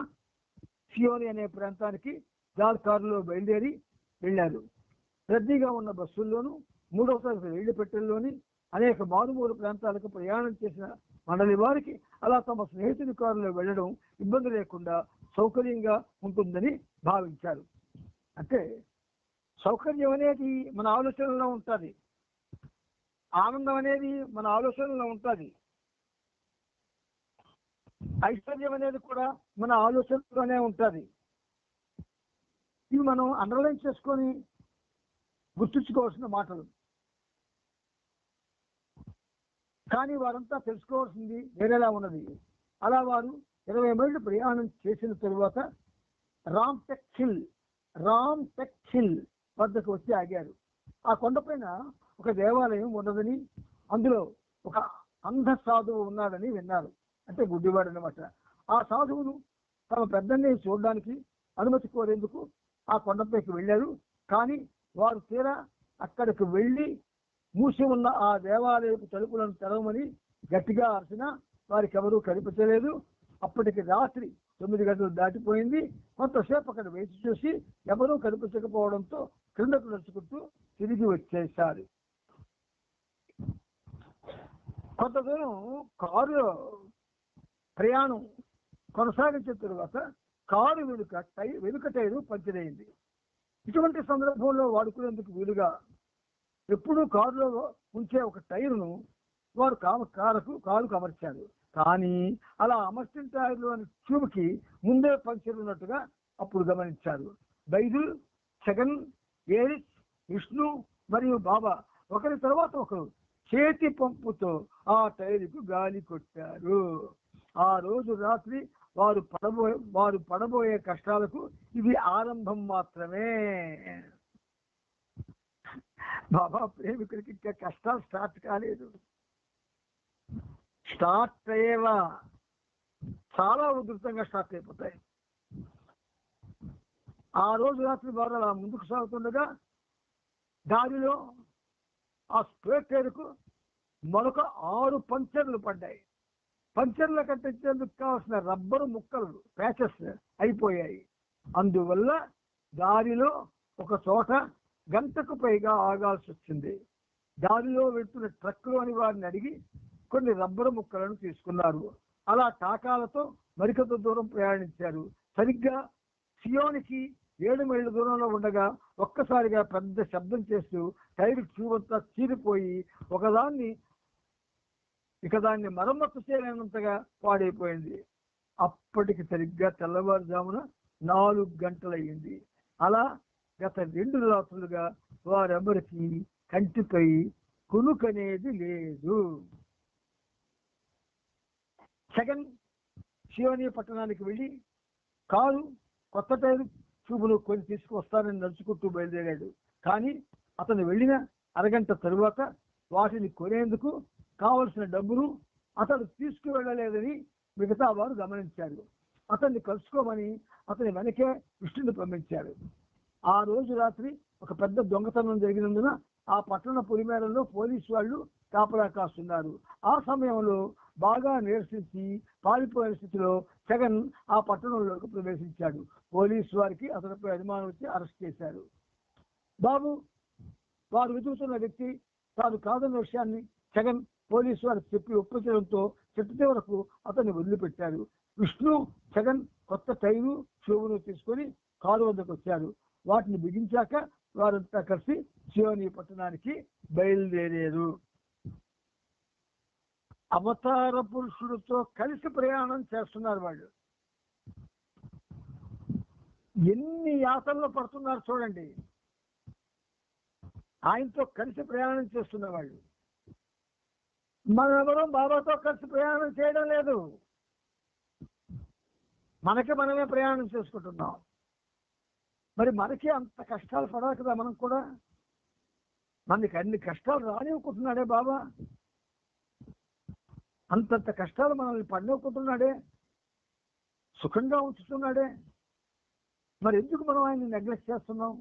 సియోని అనే ప్రాంతానికి జాల్ కారులో బయలుదేరి వెళ్ళారు. రద్దీగా ఉన్న బస్సుల్లోనూ 3వ తరగతి రైలు పెట్టెల్లోని అనేక మారుమూల ప్రాంతాలకు ప్రయాణం చేసిన మండలి వారికి అలా తమ స్నేహితుడి కారులో వెళ్ళడం ఇబ్బంది లేకుండా సౌకర్యంగా ఉంటుందని భావించారు. అంటే సౌకర్యం అనేది మన ఆలోచనలో ఉంటుంది, ఆనందం అనేది మన ఆలోచనలో ఉంటుంది, ఐశ్వర్యం అనేది కూడా మన ఆలోచనలోనే ఉంటుంది. ఇవి మనం అండర్లైన్ చేసుకొని గుర్తుంచుకోవాల్సిన మాటలు. కానీ వారంతా తెలుసుకోవాల్సింది వేరేలా ఉన్నది. అలా వారు 20 మైళ్ళు ప్రయాణం చేసిన తరువాత రామ్ టెక్ హిల్ వద్దకు వచ్చి ఆగారు. ఆ కొండపైన ఒక దేవాలయం ఉన్నదని, అందులో ఒక అంధ సాధువు ఉన్నాడని విన్నారు. అంటే గుడ్డివాడు అనమాట. ఆ సాధువును తమ పెద్దల్ని చూడడానికి అనుమతి కోరేందుకు ఆ కొండపైకి వెళ్ళారు. కానీ వారు తీరా అక్కడికి వెళ్ళి మూసి ఉన్న ఆ దేవాలయపు తలుపులను తెరవమని గట్టిగా అరిచినా వారికి ఎవరూ కనిపించలేదు. అప్పటికి రాత్రి 9 గంటలు దాటిపోయింది. కొంతసేపు అక్కడ వేచి చూసి ఎవరూ కనిపించకపోవడంతో క్రిందకు నడుచుకుంటూ తిరిగి వచ్చేశారు. కొంత దూరం కారులో ప్రయాణం కొనసాగించిన తరువాత కారు వెనుక టైరు పంచర్ అయింది. ఇటువంటి సందర్భంలో వాడుకునేందుకు వీలుగా ఎప్పుడూ కారులో ఉంచే ఒక టైరును వారు కారుకు అమర్చారు. కానీ అలా అమర్చిన టైర్లోని ట్యూబ్కి ముందే పంచర్ ఉన్నట్టుగా అప్పుడు గమనించారు. బైజుల్, జగన్, ఏరిక్, విష్ణు మరియు బాబా ఒకరి తర్వాత ఒకరు చేతి పంపుతో ఆ టైరుకు గాలి కొట్టారు. ఆ రోజు రాత్రి వారు పడబోయే కష్టాలకు ఇది ఆరంభం మాత్రమే. బాబా ప్రేమికుడికి ఇంకా కష్టాలు స్టార్ట్ కాలేదు. స్టార్ట్ అయ్యేవా చాలా ఉధృతంగా స్టార్ట్ అయిపోతాయి. ఆ రోజు రాత్రి వారు అలా ముందుకు సాగుతుండగా దారిలో ఆ స్పేర్ టైర్కు మరొక 6 పంచర్లు పడ్డాయి. పంచర్లు కట్టించేందుకు కావాల్సిన రబ్బరు ముక్కలు ప్యాచెస్ అయిపోయాయి. అందువల్ల దారిలో ఒక చోట గంటకు పైగా ఆగాల్సి వచ్చింది. దారిలో వెళ్తున్న ట్రక్కులోని వారిని అడిగి కొన్ని రబ్బరు ముక్కలను తీసుకున్నారు. అలా టాకాలతో మరికొంత దూరం ప్రయాణించారు. సరిగ్గా సియోనికి 7 మైళ్ళ దూరంలో ఉండగా ఒక్కసారిగా పెద్ద శబ్దం చేస్తూ టైరు ట్యూబ్ అంతా చీరిపోయి దాన్ని మరమ్మతు చేయలేనంతగా పాడైపోయింది. అప్పటికి సరిగ్గా తెల్లవారుజామున 4 గంటలయ్యింది. అలా గత 2 రాత్రులుగా వారెవరికి కంటిపై కునుకనేది లేదు. జగన్ శివని పట్టణానికి వెళ్ళి కారు కొత్త టైరు ట్యూబులు కొని తీసుకువస్తానని నడుచుకుంటూ బయలుదేరాడు. కానీ అతను వెళ్ళిన అరగంట తరువాత వాటిని కొనేందుకు కావలసిన డబ్బును అతడు తీసుకువెళ్ళలేదని మిగతా వారు గమనించారు. అతన్ని కలుసుకోమని అతని వెనకే విష్ణుని పంపించాడు. ఆ రోజు రాత్రి ఒక పెద్ద దొంగతనం జరిగినందున ఆ పట్టణ పొలిమేరలో పోలీసు వాళ్ళు కాపలా కాస్తున్నారు. ఆ సమయంలో బాగా నీరసించి పారిపోయిన స్థితిలో జగన్ ఆ పట్టణంలోకి ప్రవేశించాడు. పోలీసు వారికి అతనిపై అనుమానం వచ్చి అరెస్ట్ చేశారు. వారు వెతుకుతున్న వ్యక్తి తాను కాదన్న విషయాన్ని జగన్ పోలీసు వారికి చెప్పి ఒప్పించడంతో చెట్టు వరకు అతన్ని వదిలిపెట్టారు. విష్ణు, జగన్ కొత్త టైరు ట్యూబును తీసుకొని కారు వద్దకు వచ్చారు. వాటిని బిగించాక వారంతా కలిసి సియోని పట్టణానికి బయలుదేరారు. అవతార పురుషుడితో కలిసి ప్రయాణం చేస్తున్నారు. వాళ్ళు ఎన్ని యాతనలో పడుతున్నారు చూడండి. ఆయనతో కలిసి ప్రయాణం చేస్తున్న వాళ్ళు. మనమెవరం బాబాతో కలిసి ప్రయాణం చేయడం లేదు. మనకి మనమే ప్రయాణం చేసుకుంటున్నాం. మరి మనకి అంత కష్టాలు పడాలి కదా. మనం కూడా మనకి అన్ని కష్టాలు రానివ్వకుంటున్నాడే బాబా. అంతంత కష్టాలు మనల్ని పడినవ్వుకుంటున్నాడే, సుఖంగా ఉంచుతున్నాడే. మరి ఎందుకు మనం ఆయన్ని నెగ్లెక్ట్ చేస్తున్నాం?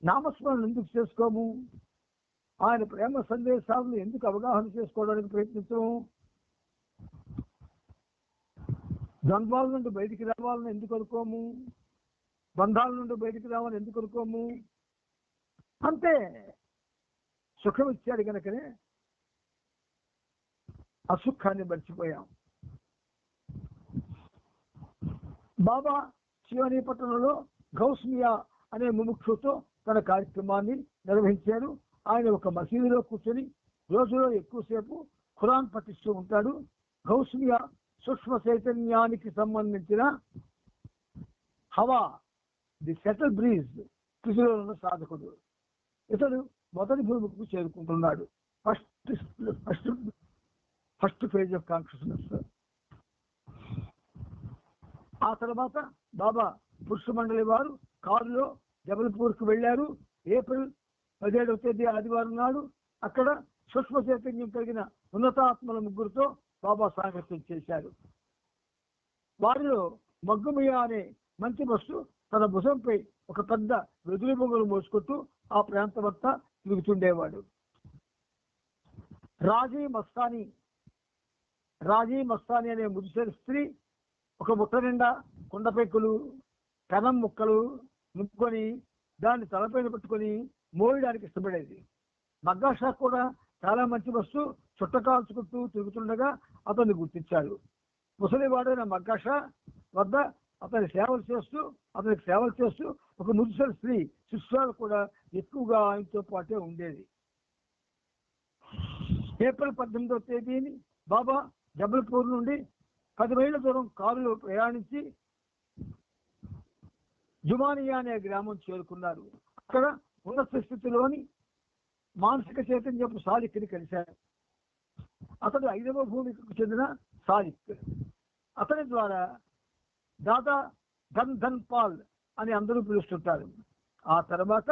నామస్మరణ ఎందుకు చేసుకోము? ఆయన ప్రేమ సందేశాలను ఎందుకు అవగాహన చేసుకోవడానికి ప్రయత్నించము? ద్వంద్వాల నుండి బయటికి రావాలని ఎందుకు అనుకోము? బంధాల నుండి బయటికి రావాలని ఎందుకు అనుకోము? అంతే. సుఖం ఇచ్చాడు కనుకనే అసుఖాన్ని మర్చిపోయాం. బాబా శివని పట్టణంలో గౌస్మియా అనే ముముక్షుతో తన కార్యక్రమాన్ని నిర్వహించారు. ఆయన ఒక మసీదులో కూర్చొని రోజులో ఎక్కువసేపు ఖురాన్ పఠిస్తూ ఉంటాడు. గౌస్మియా సూక్ష్మ చైతన్యానికి సంబంధించిన హవా, ది సెటిల్ బ్రీజ్ కృషిలో ఉన్న సాధకుడు. ఇతడు మొదటి భూమికి చేరుకుంటున్నాడు. First phase of consciousness. ఆ తర్వాత బాబా పురుష మండలి వారు కారులో జబల్పూర్కు వెళ్ళారు. ఏప్రిల్ 17వ తేదీ ఆదివారం నాడు అక్కడ సూక్ష్మ చైతన్యం కలిగిన ఉన్నతాత్మల ముగ్గురుతో బాబా సాంగత్యం చేశారు. వారిలో మగ్గుమియా అనే మంచి బస్సు తన భుజంపై ఒక పెద్ద వెదురు బొమ్మలు మోసుకుంటూ ఆ ప్రాంతమంతా తిరుగుతుండేవాడు. రాజీ మస్తాని అనే ముదుసరి స్త్రీ ఒక ముట్ట నిండా కుండపెక్కులు, కనం ముక్కలు నింపుకొని దాన్ని తలపైన పెట్టుకొని మోయడానికి ఇష్టపడేది. మగ్గాషా కూడా చాలా మంచి బస్సు చుట్ట కాల్చుకుంటూ తిరుగుతుండగా అతన్ని గుర్తించాడు. ముసలివాడైన మగ్గష వద్ద అతనికి సేవలు చేస్తూ ఒక ముదుసలి స్త్రీ శిష్యురాలు కూడా ఎక్కువగా ఆయనతో పాటే ఉండేది. ఏప్రిల్ 18వ తేదీని బాబా జబల్పూర్ నుండి 10 మైళ్ళ దూరం కారులో ప్రయాణించి జుమానియా అనే గ్రామం చేరుకున్నారు. అక్కడ ఉన్నత స్థితిలోని మానసిక చైతన్యపు సాలిక్ని కలిశారు. అతడు 5వ భూమికి చెందిన సాలిక్. అతని ద్వారా దాదా ధన్ పాల్ అని అందరూ పిలుస్తుంటారు. ఆ తర్వాత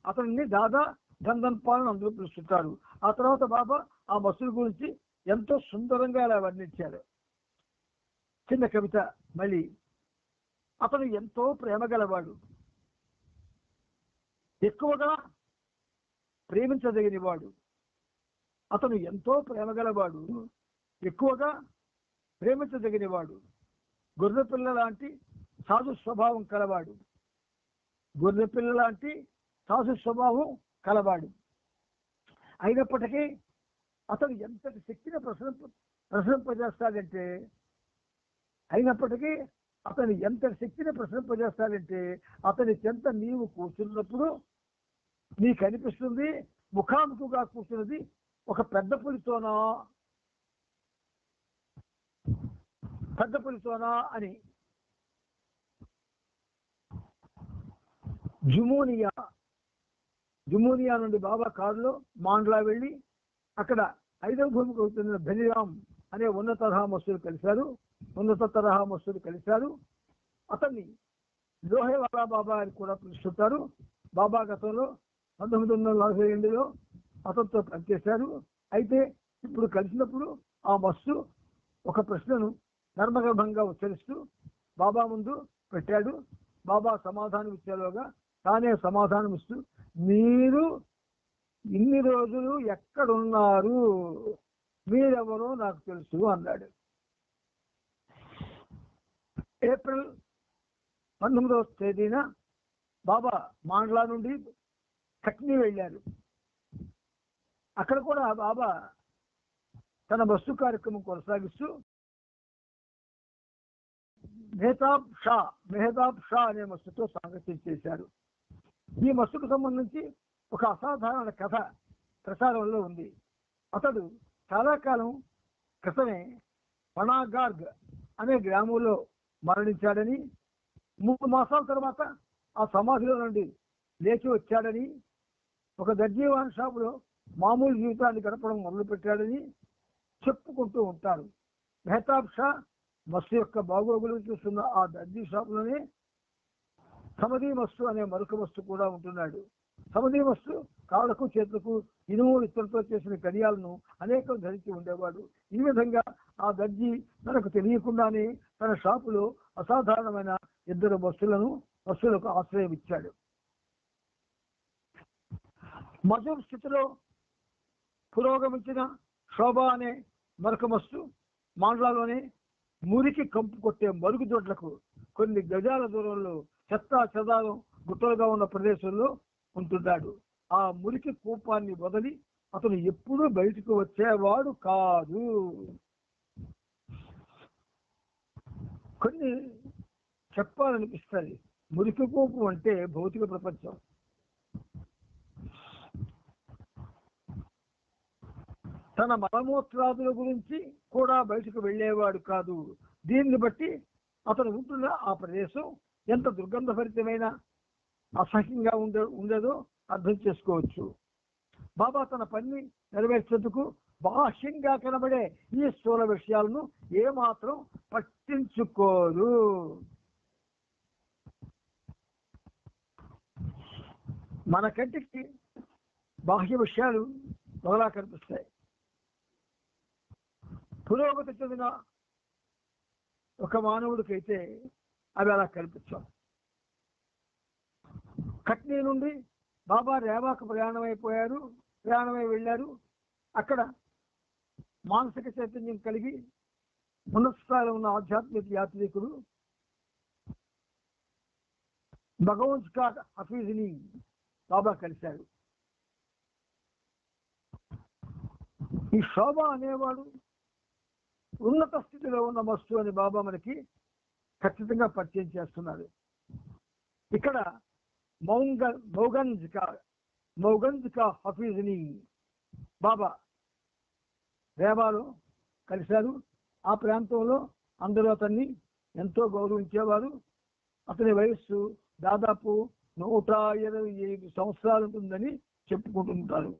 అతన్ని దాదా ధన్ పాల్ అని అందరూ పిలుస్తుంటారు. ఆ తర్వాత బాబా ఆ మసూలు గురించి ఎంతో సుందరంగా అలా వర్ణించారు. చిన్న కవిత మళ్ళీ. అతను ఎంతో ప్రేమ గలవాడు, ఎక్కువగా ప్రేమించదగినవాడు. అతను ఎంతో ప్రేమ గలవాడు, ఎక్కువగా ప్రేమించదగినవాడు. గొర్రెపిల్ల లాంటి సాధు స్వభావం కలవాడు. గొర్రెపిల్ల లాంటి సాధు స్వభావం కలవాడు. అయినప్పటికీ అతను ఎంతటి శక్తిని ప్రసరింపజేస్తాడంటే అతని చెంత నీవు కూర్చున్నప్పుడు నీకు అనిపిస్తుంది ముఖాముఖిగా కూర్చున్నది ఒక పెద్ద పులితోనా అని. జుమూనియా నుండి బాబా కారులో మాండ్లా వెళ్ళి అక్కడ 5వ భూమికి అవుతున్న బెనిరామ్ అనే ఉన్నత తరహా మస్తులు కలిశారు. అతన్ని లోహేవాలా బాబా అని కూడా పిలుస్తుంటారు. బాబా గతంలో 1942లో అతనితో పనిచేశారు. అయితే ఇప్పుడు కలిసినప్పుడు ఆ మస్తు ఒక ప్రశ్నను నర్మగర్భంగా ఉచ్చరిస్తూ బాబా ముందు పెట్టాడు. బాబా సమాధానం ఇచ్చేలోగా తానే సమాధానం ఇస్తూ, మీరు ఇన్ని రోజులు ఎక్కడున్నారు, మీరెవరో నాకు తెలుసు అన్నాడు. ఏప్రిల్ 19వ తేదీన బాబా మాండ్లా నుండి కట్నీ వెళ్ళారు. అక్కడ కూడా బాబా తన బస్సు కార్యక్రమం కొనసాగిస్తూ మెహతాబ్ షా అనే మస్తుతో సాంగత్యం చేశారు. ఈ మస్తుకు సంబంధించి ఒక అసాధారణ కథ ప్రచారంలో ఉంది. అతడు చాలా కాలం క్రితమే పనాగార్గ్ అనే గ్రామంలో మరణించాడని, 3 మాసాల తర్వాత ఆ సమాధిలో నుండి లేచి వచ్చాడని, ఒక దర్జీవాన్ షాపులో మామూలు జీవితాన్ని గడపడం మొదలుపెట్టాడని చెప్పుకుంటూ ఉంటారు. మెహతాబ్ షా మస్తు యొక్క బాగోగులు చూస్తున్న ఆ దర్జీ షాపులోనే సమదీ మస్తు అనే మరొక మస్తు కూడా ఉంటున్నాడు. సమదీ మస్తు కాళ్ళకు చేతులకు ఇనుము ఇత్తడితో చేసిన కడియాలను అనేకం ధరించి ఉండేవాడు. ఈ విధంగా ఆ దర్జీ తనకు తెలియకుండానే తన షాపులో అసాధారణమైన 2 మస్తులకు ఆశ్రయం ఇచ్చాడు. మజూర్ స్థితిలో పురోగమించిన శోభ అనే మరొక మస్తు మాండ్లాలోనే మురికి కంపు కొట్టే మరుగుదొడ్లకు కొన్ని గజాల దూరంలో చెత్తా చెదారం గుట్టలుగా ఉన్న ప్రదేశంలో ఉంటున్నాడు. ఆ మురికి కూపాన్ని వదిలి అతను ఎప్పుడూ బయటకు వచ్చేవాడు కాదు. కొన్ని చెప్పాలనిపిస్తుంది. మురికి కూపం అంటే భౌతిక ప్రపంచం. తన మలమూత్రాదుల గురించి కూడా బయటకు వెళ్ళేవాడు కాదు. దీన్ని బట్టి అతను ఉంటున్న ఆ ప్రదేశం ఎంత దుర్గంధభరితమైన అసహ్యంగా ఉండేదో అర్థం చేసుకోవచ్చు. బాబా తన పని నెరవేర్చేందుకు బాహ్యంగా కనబడే ఈ స్థూల విషయాలను ఏమాత్రం పట్టించుకోరు. మన కంటికి బాహ్య విషయాలు ఒకలా కనిపిస్తాయి. పురోగతి చెందిన ఒక మానవుడికైతే అవి అలా కనిపించాం. కట్నీ నుండి బాబా రేవాకు ప్రయాణమై వెళ్ళారు. అక్కడ మానసిక చైతన్యం కలిగి ఉన్నత స్థాయిలో ఉన్న ఆధ్యాత్మిక యాత్రికుడు భగవంత్ కా హఫీజ్ని బాబా కలిశారు. ఈ శోభ అనేవాడు ఉన్నత స్థితిలో ఉన్న వస్తువు అని బాబా మనకి ఖచ్చితంగా పరిచయం చేస్తున్నారు. ఇక్కడ మౌగంజ్ కా హఫీజ్ని బాబా రేవాలో కలిశారు. ఆ ప్రాంతంలో అందరూ అతన్ని ఎంతో గౌరవించేవారు. అతని వయస్సు దాదాపు 125 సంవత్సరాలు ఉంటుందని చెప్పుకుంటుంటారు.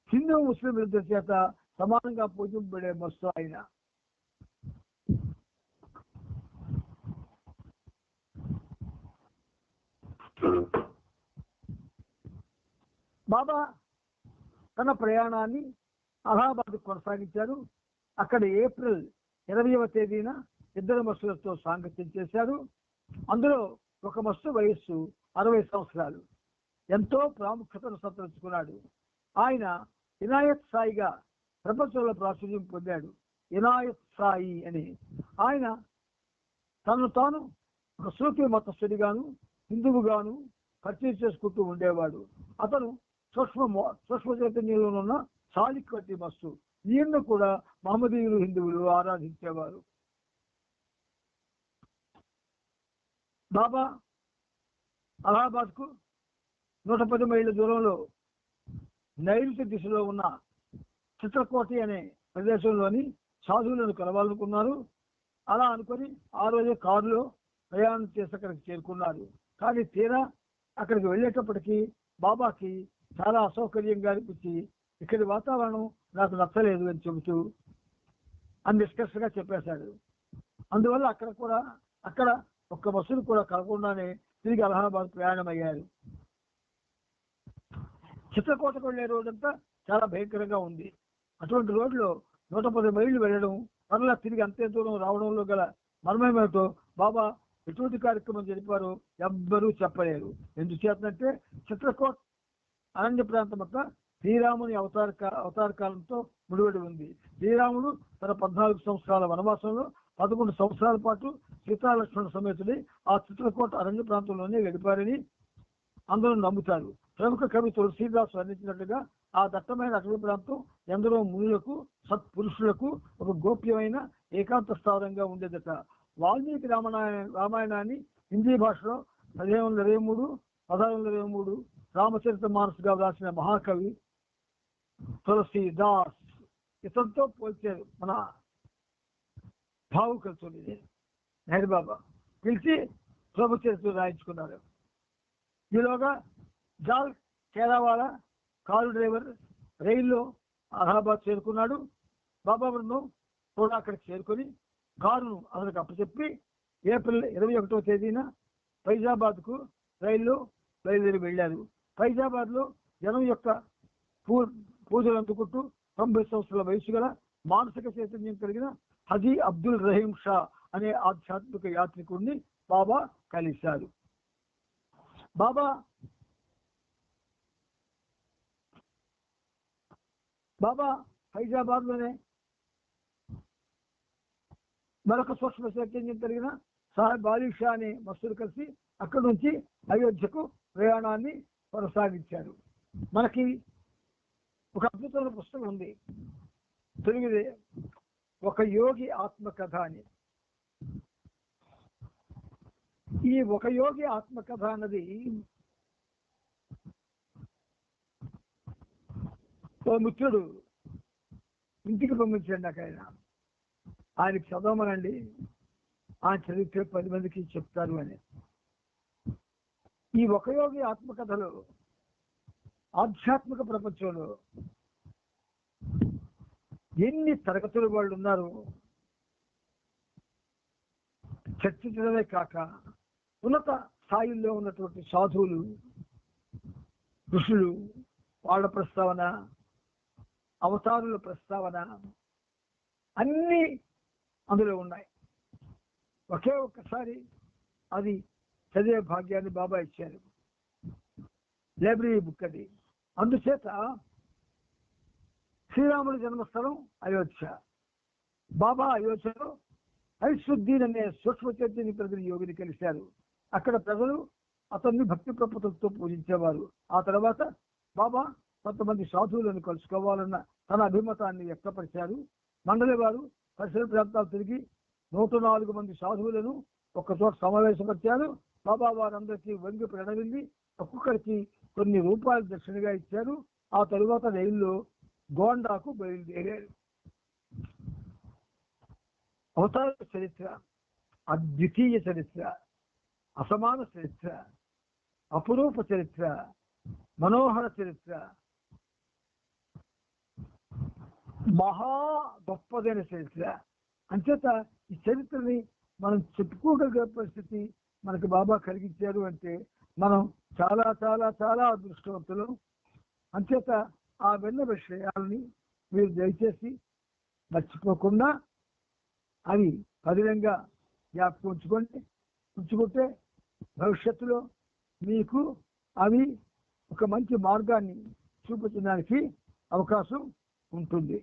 హిందూ ముస్లింల చేత సమానంగా పూజింపబడే మస్తు ఆయన. బాబా తన ప్రయాణాన్ని అలహాబాద్ కొనసాగించారు. అక్కడ ఏప్రిల్ 20వ తేదీన 2 మస్తులతో సాంగత్యం చేశారు. అందులో ఒక మస్తు వయస్సు 60 సంవత్సరాలు. ఎంతో ప్రాముఖ్యతను సంతరించుకున్నాడు. ఆయన ఇనాయత్ సాయిగా ప్రపంచంలో ప్రాచుర్యం పొందాడు. ఇనాయత్ సాయి అని ఆయన తనను తాను ఒక సూఫీ మతస్థుడిగాను హిందువుగాను పరిచయం చేసుకుంటూ ఉండేవాడు. అతను సూక్ష్మ చైతన్యంలో ఉన్న సాలిక్ వంటి మస్తు. ఈయన్ను కూడా మహమ్మదీయులు హిందువులు ఆరాధించేవారు. బాబా అలహాబాద్ కు 110 మైళ్ళ దూరంలో నైరుతి దిశలో ఉన్న చిత్రకోటి అనే ప్రదేశంలోని సాధువులను కలవాలనుకున్నారు. అలా అనుకొని ఆ రోజు కారులో ప్రయాణం చేసి అక్కడికి చేరుకున్నారు. కానీ తీరా అక్కడికి వెళ్ళేటప్పటికీ బాబాకి చాలా అసౌకర్యంగా అనిపించి ఇక్కడి వాతావరణం నాకు నచ్చలేదు అని చెబుతూ అన్నిష్కర్షగా చెప్పేశాడు. అందువల్ల అక్కడ ఒక్క బస్సులు కూడా కలగకుండానే తిరిగి అలహాబాద్ ప్రయాణం అయ్యారు. చిత్రకోటకు వెళ్లే రోడ్డంతా చాలా భయంకరంగా ఉంది. అటువంటి రోడ్లో 110 మైళ్ళు వెళ్ళడం మరలా తిరిగి అంతే దూరం రావడంలో గల మర్మమేమిటో బాబా ఎటువంటి కార్యక్రమం జరిపారో ఎవ్వరూ చెప్పలేరు. ఎందుచేతంటే చిత్రకోట్ అరణ్య ప్రాంతం అంతా శ్రీరాముని అవతార కాలంతో ముడిపడి ఉంది. శ్రీరాముడు తన 14 సంవత్సరాల వనవాసంలో 11 సంవత్సరాల పాటు సీతాలక్ష్మణ సమేతుడి ఆ చిత్రకోట అరణ్య ప్రాంతంలోనే గడిపారని అందరూ నమ్ముతారు. ప్రముఖ కవి తులసీదాస్ వర్ణించినట్లుగా ఆ దట్టమైన అటవీ ప్రాంతం ఎందరో మునులకు సత్పురుషులకు ఒక గోప్యమైన ఏకాంత స్థావరంగా ఉండేదట. వాల్మీకి రామాయణాన్ని హిందీ భాషలో 1623 రామచరిత మానస్గా వ్రాసిన మహాకవి తులసీదాస్ ఇతనితో పోల్చారు మన భావుకలతో నెహ్రూ బాబా పిలిచి ప్రభుచరిత్ర రాయించుకున్నారు. ఈలోగా జాల్ కేరావాల కారు డ్రైవర్ రైల్లో అలహాబాద్ చేరుకున్నాడు. బాబా బృందం కూడా అక్కడికి చేరుకొని కారును అతనికి అప్పచెప్పి ఏప్రిల్ 21వ తేదీన ఫైజాబాద్కు రైల్లో బయలుదేరి వెళ్ళారు. ఫైజాబాద్లో జనం యొక్క పూజలు అందుకుంటూ 90 సంవత్సరాల వయసు గల మానసిక చైతన్యం కలిగిన హజీ అబ్దుల్ రహీం షా అనే ఆధ్యాత్మిక యాత్రికుడిని బాబా కలిశారు. బాబా ఫైజాబాద్ లోనే మరొక సూక్ష్మ చైతన్యం కలిగిన సాహెబ్ అలీ షా అనే మస్తులు కలిసి అక్కడి నుంచి అయోధ్యకు ప్రయాణాన్ని కొనసాగించారు. మనకి ఒక అద్భుతమైన పుస్తకం ఉంది తెలుగుదే, ఒక యోగి ఆత్మకథ అని. ఈ ఒక యోగి ఆత్మకథ అన్నది ఓ మిత్రుడు ఇంటికి పంపించండి నాకు ఆయనకి చదవమనండి, ఆయన చదివితే 10 మందికి చెప్తారు అని. ఈ ఒక యోగి ఆత్మకథలో ఆధ్యాత్మిక ప్రపంచంలో ఎన్ని తరగతుల వాళ్ళు ఉన్నారు చర్చించడమే కాక ఉన్నత స్థాయిల్లో ఉన్నటువంటి సాధువులు ఋషులు వాళ్ళ ప్రస్తావన, అవతారుల ప్రస్తావన అన్నీ అందులో ఉన్నాయి. ఒకే ఒక్కసారి అది చదివే భాగ్యాన్ని బాబా ఇచ్చారు. లైబ్రరీ బుక్ అది. అందుచేత శ్రీరాముడి జన్మస్థలం అయోధ్య. బాబా అయోధ్యలో ఐషుద్దీన్ అనే సూక్ష్మ చైతన్య కలిగిన యోగిని కలిశారు. అక్కడ ప్రజలు అతన్ని భక్తి ప్రపతులతో పూజించేవారు. ఆ తర్వాత బాబా కొంతమంది సాధువులను కలుసుకోవాలన్న తన అభిమతాన్ని వ్యక్తపరిచారు. మండలి వారు పరిసర ప్రాంతాలు తిరిగి 104 మంది సాధువులను ఒక్కచోట సమావేశపరిచారు. బాబా వారందరికీ వంగి ప్రణవిల్లి ఒక్కొక్కరికి కొన్ని రూపాయలు దక్షిణగా ఇచ్చారు. ఆ తరువాత రైల్లో గోండాకు బయలుదేరారు. అవతార చరిత్ర, అద్వితీయ చరిత్ర, అసమాన చరిత్ర, అపురూప చరిత్ర, మనోహర చరిత్ర, మహా గొప్పదైన చరిత్ర. అంచేత ఈ చరిత్రని మనం చెప్పుకోగలిగే పరిస్థితి మనకు బాబా కలిగించారు అంటే మనం చాలా చాలా చాలా అదృష్టవంతులు. అంచేత ఆ విన్న విషయాలని మీరు దయచేసి మర్చిపోకుండా అవి పదిలంగా జ్ఞాపకం ఉంచుకుంటే భవిష్యత్తులో మీకు అవి ఒక మంచి మార్గాన్ని చూపించడానికి అవకాశం ఉంటుంది.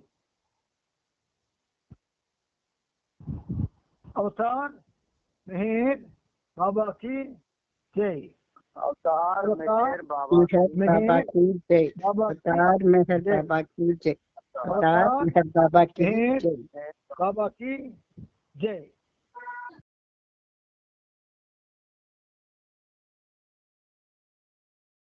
अवतार मेहर बाबा की जय। अवतार मेहर बाबा की जय। अवतार मेहर बाबा की जय। अवतार मेहर बाबा की जय। बाबा की जय।